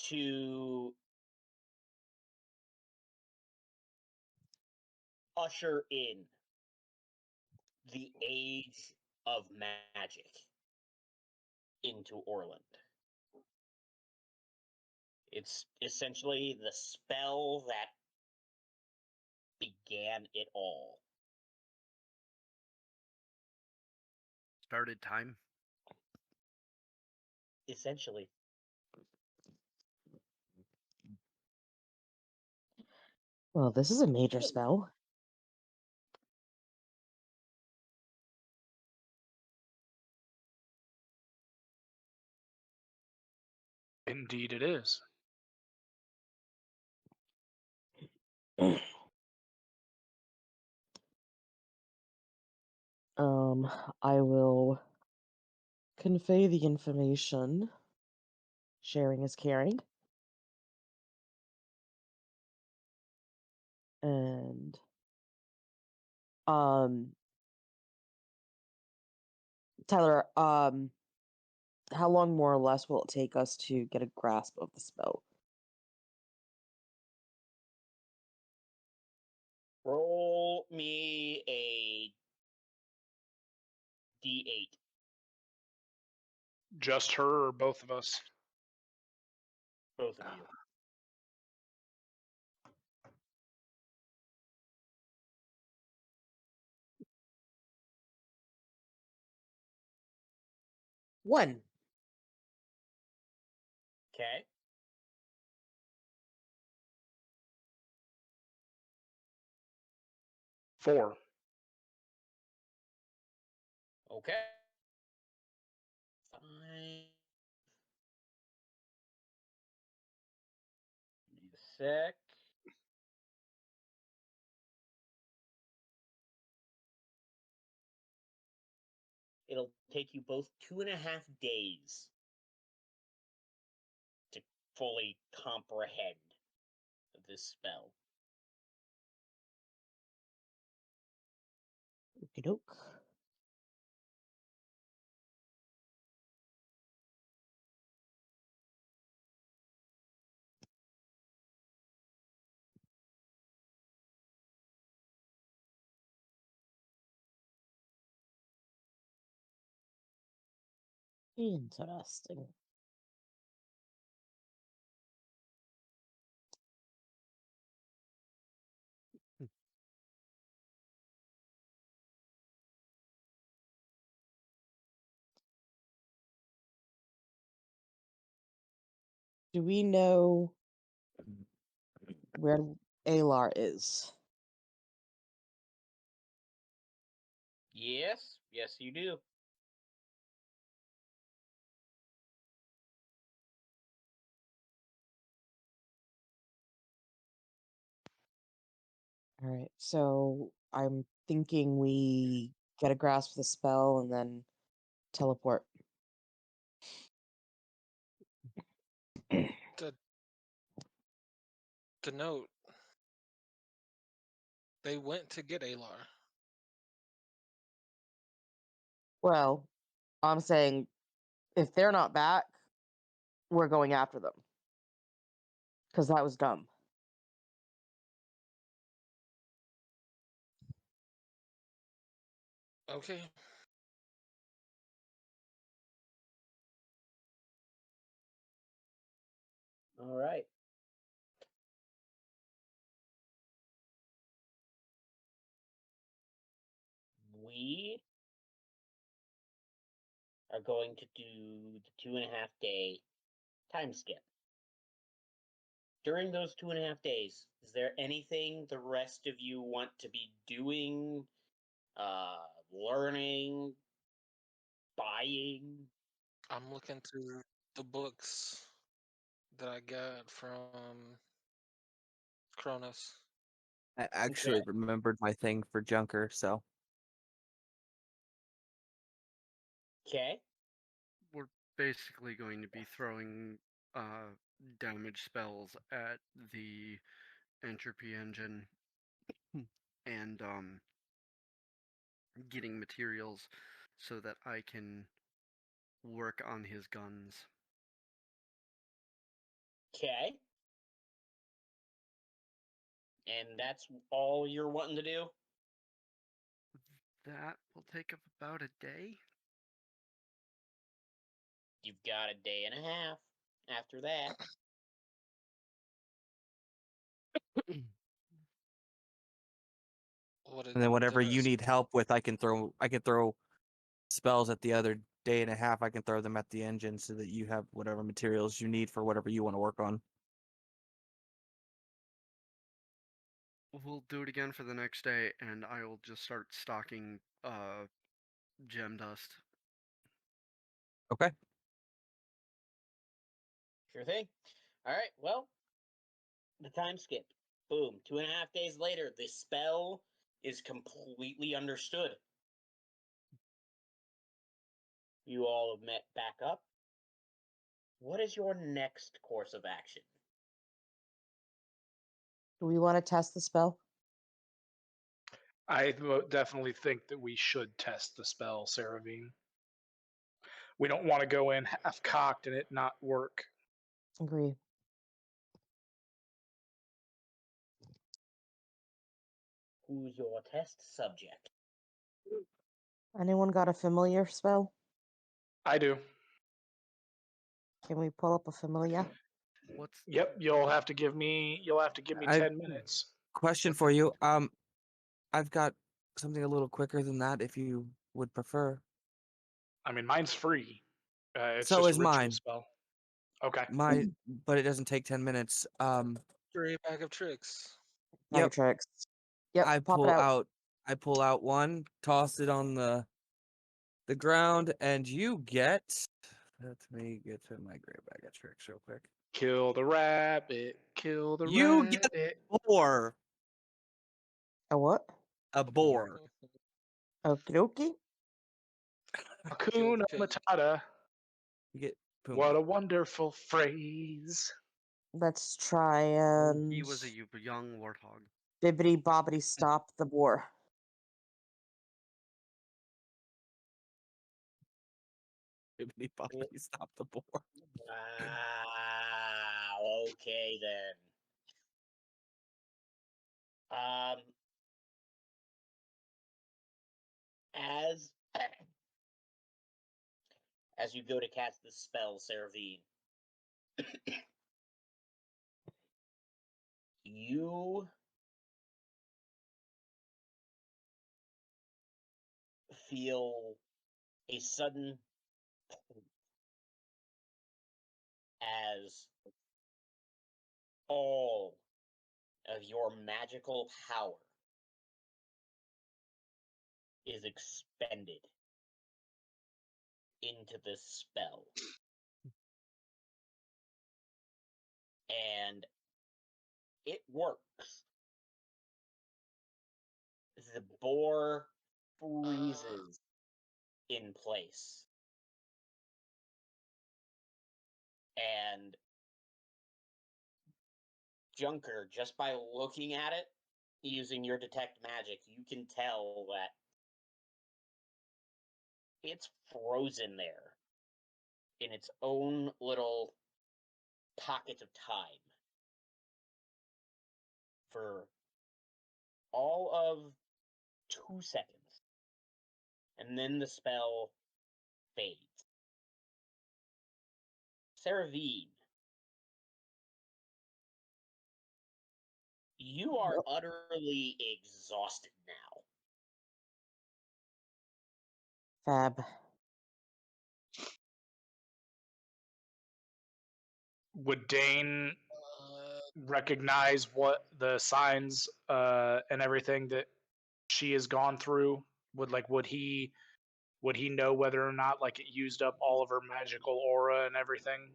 to usher in the age of magic into Orland. It's essentially the spell that began it all. Started time. Essentially. Well, this is a major spell. Indeed, it is. I will convey the information. Sharing is caring. And Tyler, how long more or less will it take us to get a grasp of the spell? Roll me a D8. Just her or both of us? Both of you. One. Okay. Four. Okay. Fine. Need a sec. It'll take you both 2.5 days to fully comprehend this spell. Okie doke. Interesting. Do we know where Alar is? Yes, yes, you do. All right, so I'm thinking we get a grasp of the spell and then teleport. To note, they went to get Alar. Well, I'm saying if they're not back, we're going after them. Because that was dumb. Okay. All right. We are going to do the 2.5 day time skip. During those 2.5 days, is there anything the rest of you want to be doing, learning, buying? I'm looking through the books that I got from Cronus. I actually Okay. remembered my thing for Junker, so Okay. We're basically going to be throwing damage spells at the entropy engine and getting materials so that I can work on his guns. Okay. And that's all you're wanting to do? That will take up about a day. You've got a day and a half after that. What and then whatever did I you need help with, I can throw spells at the other day and a half. I can throw them at the engine so that you have whatever materials you need for whatever you want to work on. We'll do it again for the next day, and I will just start stocking gem dust. Okay. Sure thing. All right. Well, the time skip. Boom. 2.5 days later, the spell is completely understood. You all have met back up. What is your next course of action? Do we want to test the spell? I definitely think that we should test the spell, Saravine. We don't want to go in half cocked and it not work. Agree. Who's your test subject? Anyone got a familiar spell? I do. Can we pull up a familiar? What's Yep, you'll have to give me 10 minutes. Question for you. I've got something a little quicker than that if you would prefer. I mean, mine's free. It's So just is a ritual mine. spell. Okay. But it doesn't take 10 minutes. Free bag of tricks. Yep. Tricks. Yep, I pop pull it out. I pull out one, toss it on the ground, and you get. Let me get to my gray bag of tricks real quick. Kill the rabbit. Kill the You rabbit. get boar. A what? A boar. Okie dokie. Hakuna pig. Matata. You get boom. What a wonderful phrase. Let's try Oh, and he was a young warthog. bibbity bobbity stop the boar. Bibbidi bobbidi stop the boar. Wow. Okay then. As as you go to cast the spell, Saravine, you feel a sudden as all of your magical power is expended into this spell. And it works. The boar freezes in place. And Junker, just by looking at it, using your detect magic, you can tell that it's frozen there in its own little pocket of time for all of 2 seconds. And then the spell fades. Saravine, you are utterly exhausted now. Fab. Would Dane Uh, recognize what the signs and everything that she has gone through? Would he know whether or not like it used up all of her magical aura and everything?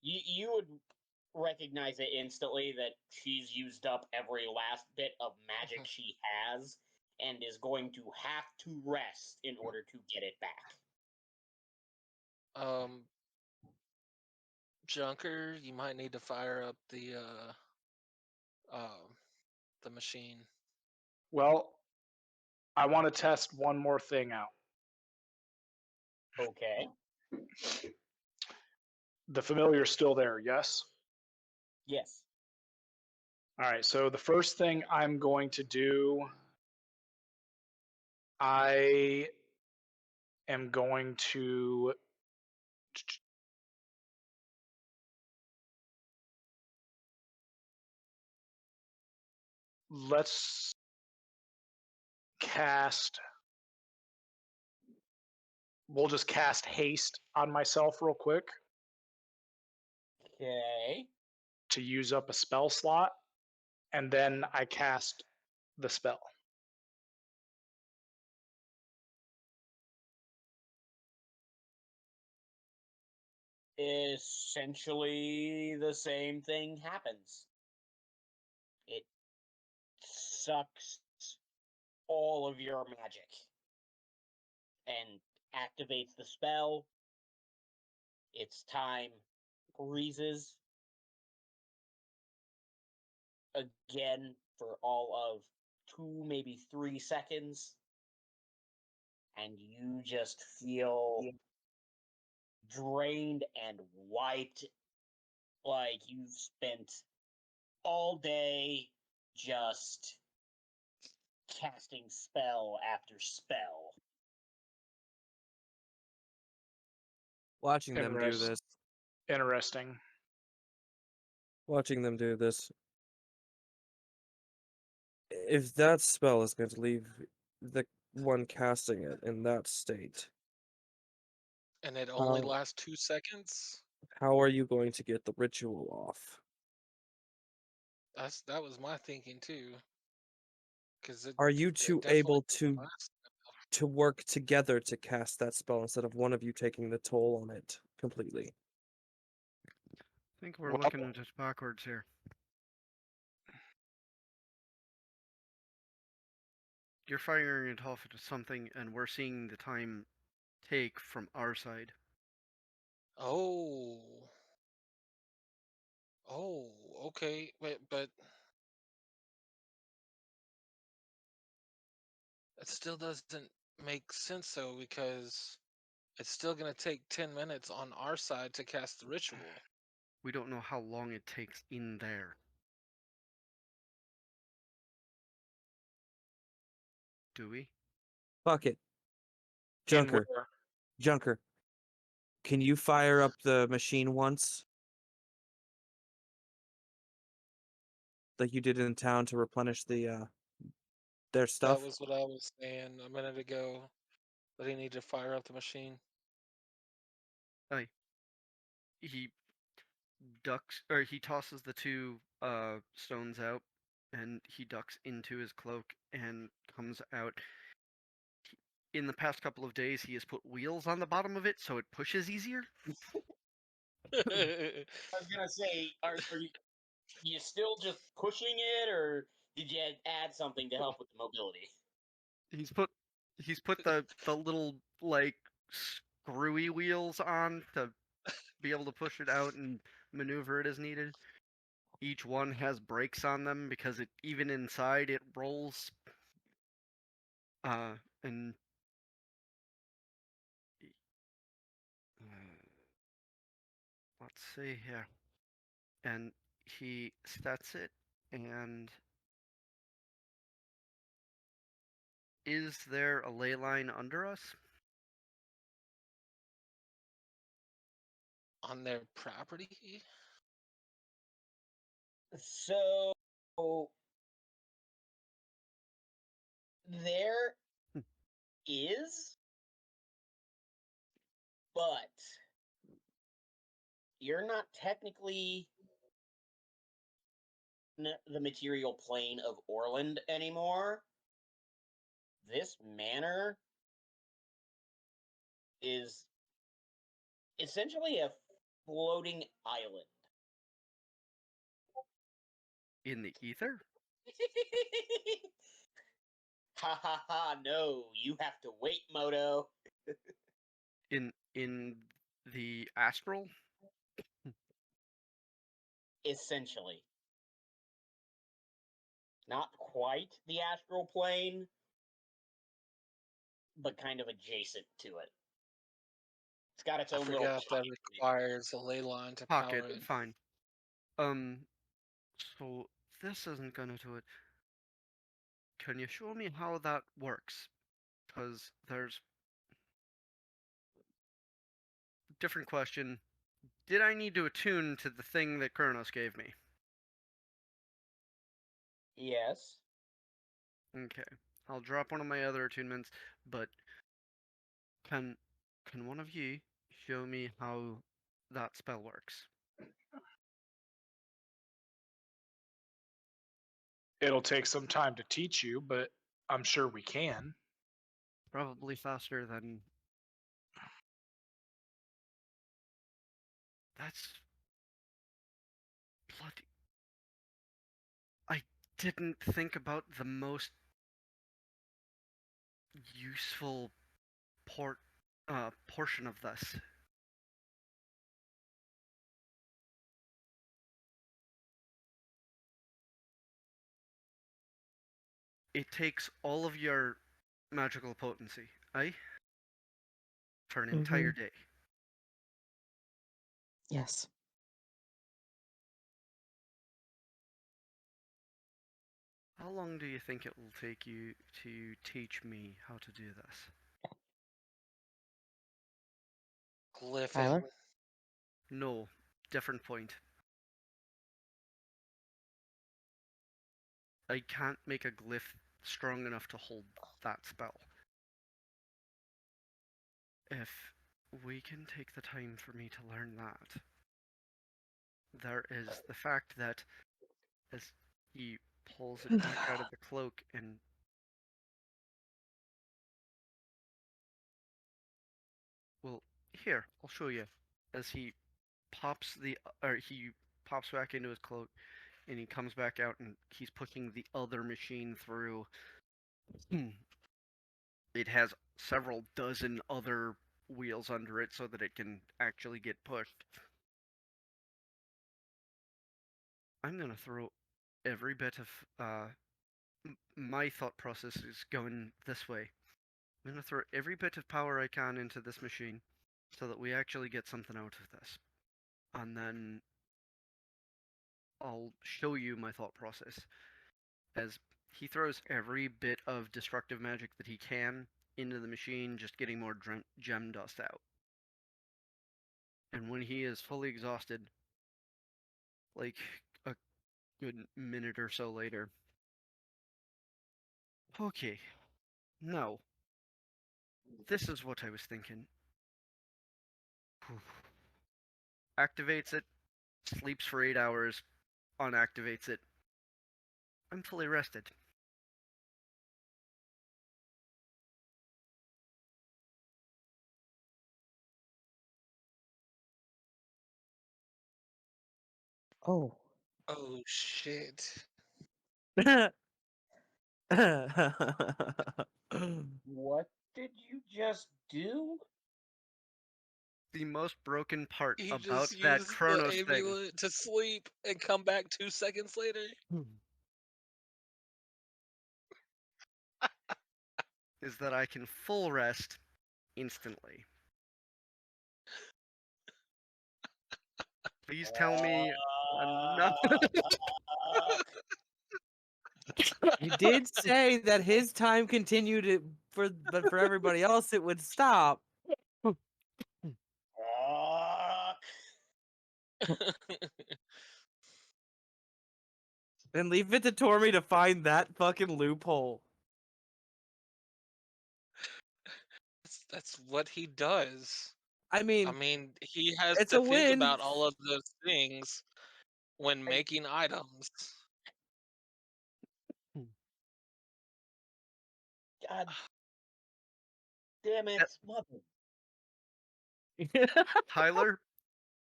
You would recognize it instantly that she's used up every last bit of magic she has and is going to have to rest in order to get it back. Junker, you might need to fire up the machine. Well, I want to test one more thing out. Okay. The familiar's still there, yes? Yes. All right, so the first thing I'm going to do, I am going to let's cast. We'll just cast haste on myself real quick Okay. to use up a spell slot, and then I cast the spell. Essentially, the same thing happens. It sucks all of your magic and activates the spell. Its time freezes. Again, for all of 2, maybe 3 seconds, and you just feel drained and wiped, like you've spent all day just casting spell after spell. Watching them do Interest- this. Interesting. Watching them do this. If that spell is going to leave the one casting it in that state, And it only How- lasts 2 seconds? how are you going to get the ritual off? That was my thinking too. Because it, Are you it two definitely able didn't to last. work together to cast that spell instead of one of you taking the toll on it completely? I think we're Well- looking at it backwards here. You're firing it off into something, and we're seeing the time take from our side. Oh. Oh, okay. But it still doesn't make sense though, because it's still gonna take 10 minutes on our side to cast the ritual. We don't know how long it takes in there. Do we? Fuck it. In Junker. where? Junker. Can you fire up the machine once? Like you did in town to replenish their stuff? That was what I was saying a minute ago. That he needed to fire up the machine. Aye. He ducks, or he tosses the two stones out, and he ducks into his cloak and comes out. In the past couple of days, he has put wheels on the bottom of it so it pushes easier. I was gonna say, are you still just pushing it, or did you add something to help with the mobility? He's put the little like screwy wheels on to be able to push it out and maneuver it as needed. Each one has brakes on them because it even inside it rolls. And let's see here. And he stats it, and is there a ley line under us? On their property? So there is, but you're not technically the material plane of Orland anymore. This manor is essentially a floating island. In the ether? Ha ha ha, no, you have to wait, Moto. In the astral? Essentially. Not quite the astral plane, but kind of adjacent to it. It's got its I own little forgot that pocket. requires a ley line to Pocket, power it. fine. So this isn't gonna do it. Can you show me how that works? Because there's different question. Did I need to attune to the thing that Kronos gave me? Yes. Okay. I'll drop one of my other attunements, but can one of you show me how that spell works? It'll take some time to teach you, but I'm sure we can. Probably faster than that's bloody. I didn't think about the most useful portion of this. it takes all of your magical potency, aye? For an entire day. Yes. How long do you think it will take you to teach me how to do this? Glyphing. Tyler? No, different point. I can't make a glyph strong enough to hold that spell. If we can take the time for me to learn that, there is the fact that as he pulls it back out of the cloak and well, here, I'll show you. As he pops he pops back into his cloak and he comes back out and he's pushing the other machine through. It has several dozen other wheels under it so that it can actually get pushed. I'm gonna throw every bit of my thought process is going this way. I'm gonna throw every bit of power I can into this machine so that we actually get something out of this. And then I'll show you my thought process as he throws every bit of destructive magic that he can into the machine, just getting more gem dust out. And when he is fully exhausted, like a good minute or so later, okay, now, this is what I was thinking. Activates it, sleeps for 8 hours, unactivates it. I'm fully rested. Oh. Oh shit. What did you just do? The most broken part He about just that used the Chronos thing amulet to sleep and come back 2 seconds later. is that I can full rest instantly. Please tell me enough. You did say that his time continued but for everybody else it would stop. Fuck. Then leave it to Tormy to find that fucking loophole. That's what he does. I mean, He has it's to a think win. about all of those things when making items. God damn it, mother. Tyler,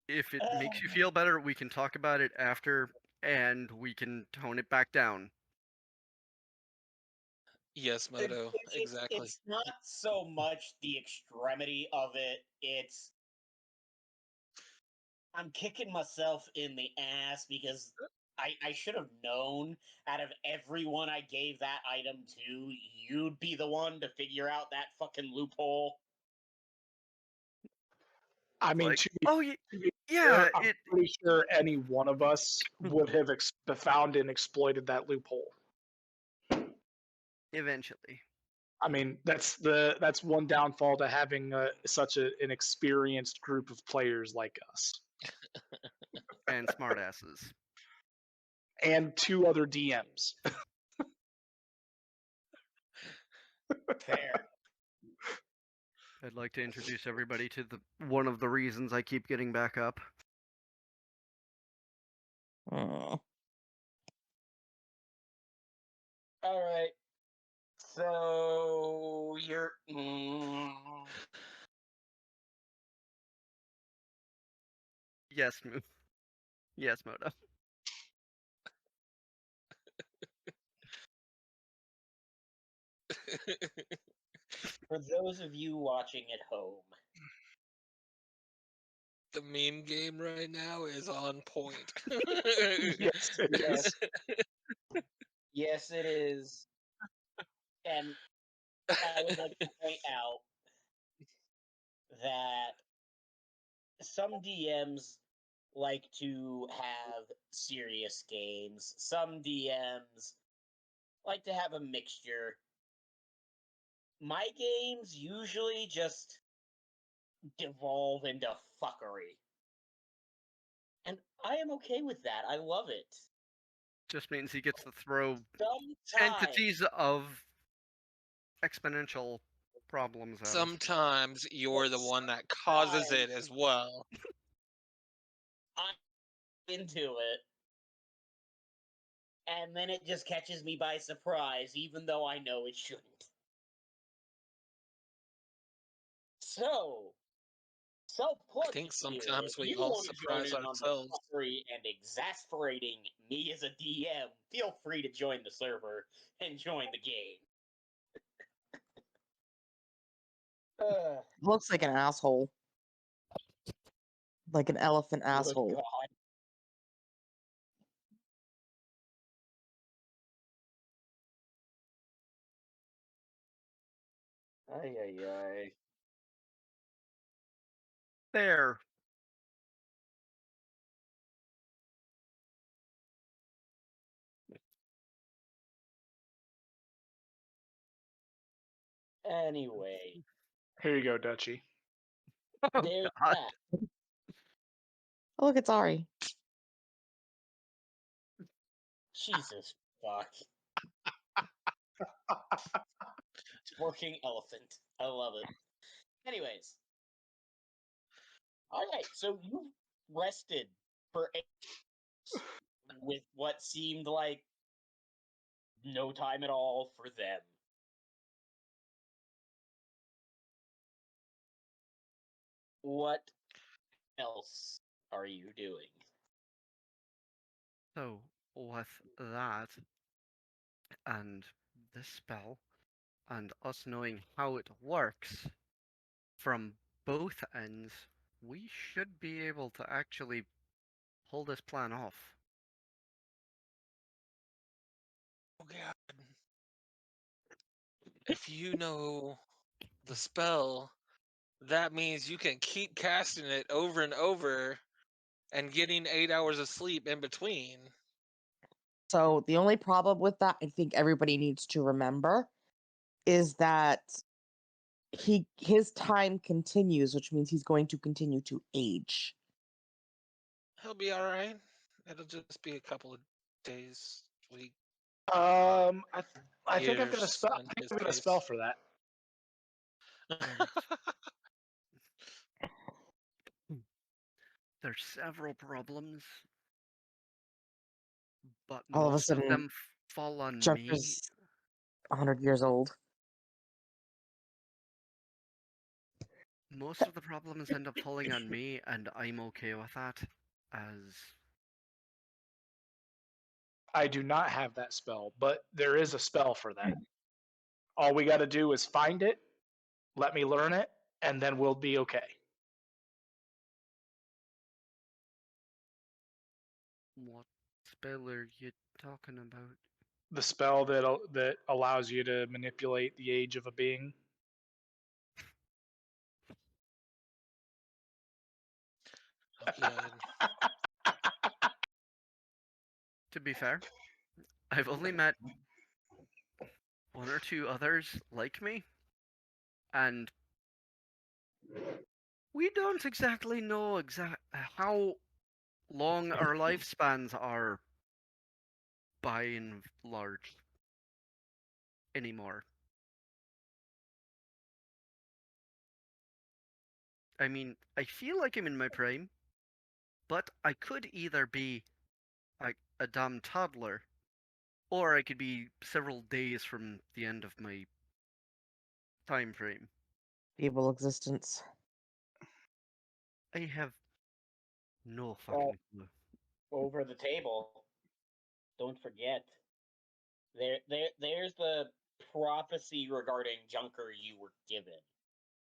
if it makes you feel better, we can talk about it after and we can tone it back down. Yes, Moto, exactly. It's not so much the extremity of it, it's I'm kicking myself in the ass because I should have known out of everyone I gave that item to, you'd be the one to figure out that fucking loophole. I mean, Like, to be, oh to be yeah, fair, I'm pretty sure any one of us would have found and exploited that loophole. eventually. I mean, that's one downfall to having such an experienced group of players like us, And smartasses. and 2 other DMs. Fair. I'd like to introduce everybody to the one of the reasons I keep getting back up. Oh. All right. So you're. Yes, yes, Moda. For those of you watching at home, The meme game right now is on point. Yes, it is. yes, it is. And I would like to point out that some DMs like to have serious games. Some DMs like to have a mixture. My games usually just devolve into fuckery. And I am okay with that. I love it. Just means he gets to throw Sometimes entities of exponential problems at us. Sometimes you're the one that causes it as well. I'm into it. And then it just catches me by surprise, even though I know it shouldn't. So, self-plug I think here. sometimes If we you all want to join surprise in on the ourselves. fuckery and exasperating me as a DM, feel free to join the server and join the game. Looks like an asshole. Like an elephant Good asshole. God. Ay, ay, ay. There. Anyway, Here you go, Dutchy. Oh, there's God. that. Oh, look, it's Ari. Jesus fuck. Working elephant. I love it. Anyways. Alright, so you rested for 8 hours with what seemed like no time at all for them. What else are you doing? So, with that, and this spell, and us knowing how it works from both ends, we should be able to actually pull this plan off. Oh god. If you know the spell, that means you can keep casting it over and over and getting 8 hours of sleep in between. So the only problem with that, I think everybody needs to remember, is that his time continues, which means he's going to continue to age. He'll be all right. It'll just be a couple of days, week, I think I've got a years spell. I in think his I've got a case. spell for that. There's several problems, but All of a most of sudden, them fall on me. Junker's 100 years old. Most of the problems end up falling on me, and I'm okay with that, as I do not have that spell, but there is a spell for that. All we got to do is find it, let me learn it, and then we'll be okay. what spell are you talking about? The spell that allows you to manipulate the age of a being. Oh god. To be fair, I've only met one or two others like me, and we don't exactly know how long our lifespans are by and large anymore. I mean, I feel like I'm in my prime, but I could either be a dumb toddler, or I could be several days from the end of my time frame. Feeble existence. I have no Well, fucking clue. over the table, don't forget. There's the prophecy regarding Junker you were given.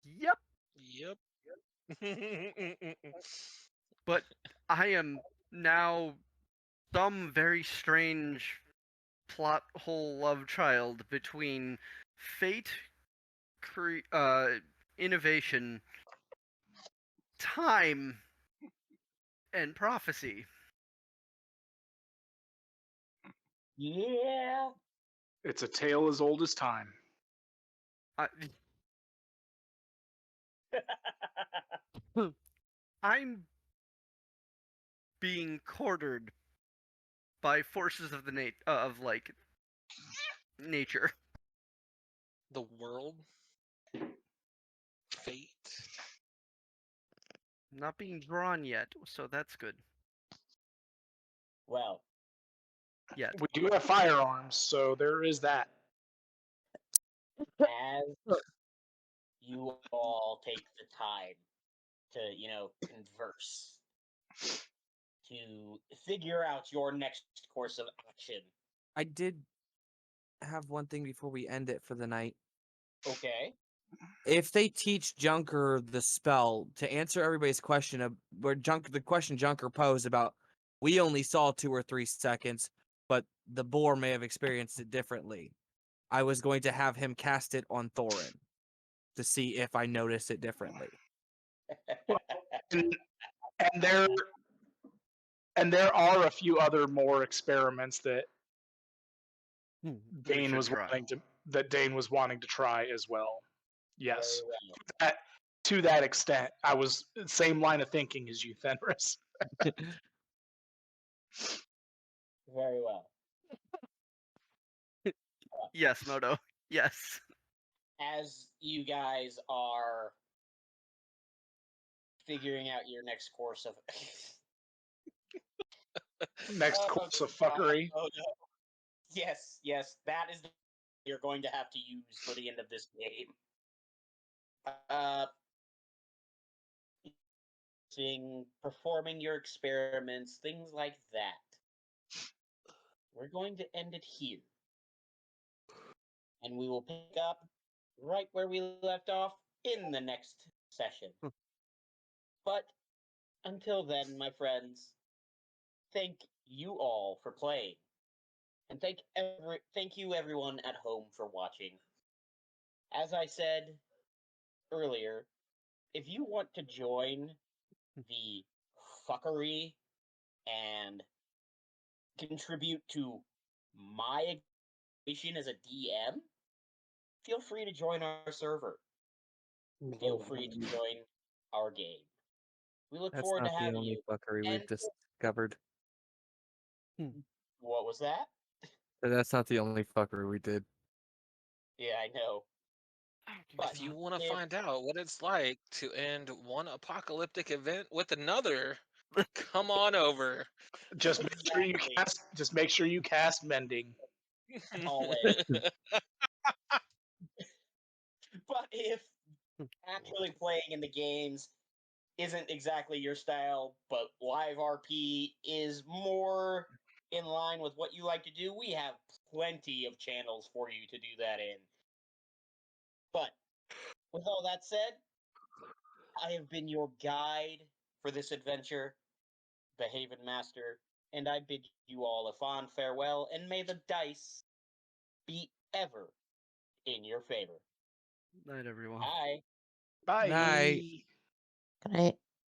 Yep, Yep. but I am now some very strange plot hole love child between fate, innovation, time, and prophecy. Yeah. It's a tale as old as time. I, I'm being quartered by forces of the nature. The world, fate. Not being drawn yet, so that's good. Well, Yet. We do have firearms, so there is that. as you all take the time to, converse, to figure out your next course of action. I did have one thing before we end it for the night. Okay. If they teach Junker the spell to answer everybody's question of where the question Junker posed about, we only saw 2 or 3 seconds, but the boar may have experienced it differently. I was going to have him cast it on Thorin to see if I notice it differently. And there are a few other more experiments that Dane was wanting to try as well. Yes. Very well. To that extent, I was same line of thinking as you, Fenris. Very well. Yes, Moto. Yes. As you guys are figuring out your next course of Next course of fuckery. Oh no. Yes, that is the you're going to have to use for the end of this game. Performing your experiments, things like that. We're going to end it here. And we will pick up right where we left off in the next session. But until then, my friends, thank you all for playing. And thank you everyone at home for watching. As I said earlier, if you want to join the fuckery and contribute to my education as a DM, feel free to join our server. Feel free to join our game. We look That's forward to not the having only you. fuckery And we've discovered. what was that? That's not the only fuckery we did. Yeah, I know. But If you want to find out what it's like to end one apocalyptic event with another, come on over. Just make sure you cast mending. Always. But if actually playing in the games isn't exactly your style, but live RP is more in line with what you like to do, we have plenty of channels for you to do that in. But with all that said, I have been your guide for this adventure, the Haven Master, and I bid you all a fond farewell, and may the dice be ever in your favor. Night, everyone. Bye. Bye. Night. Good night.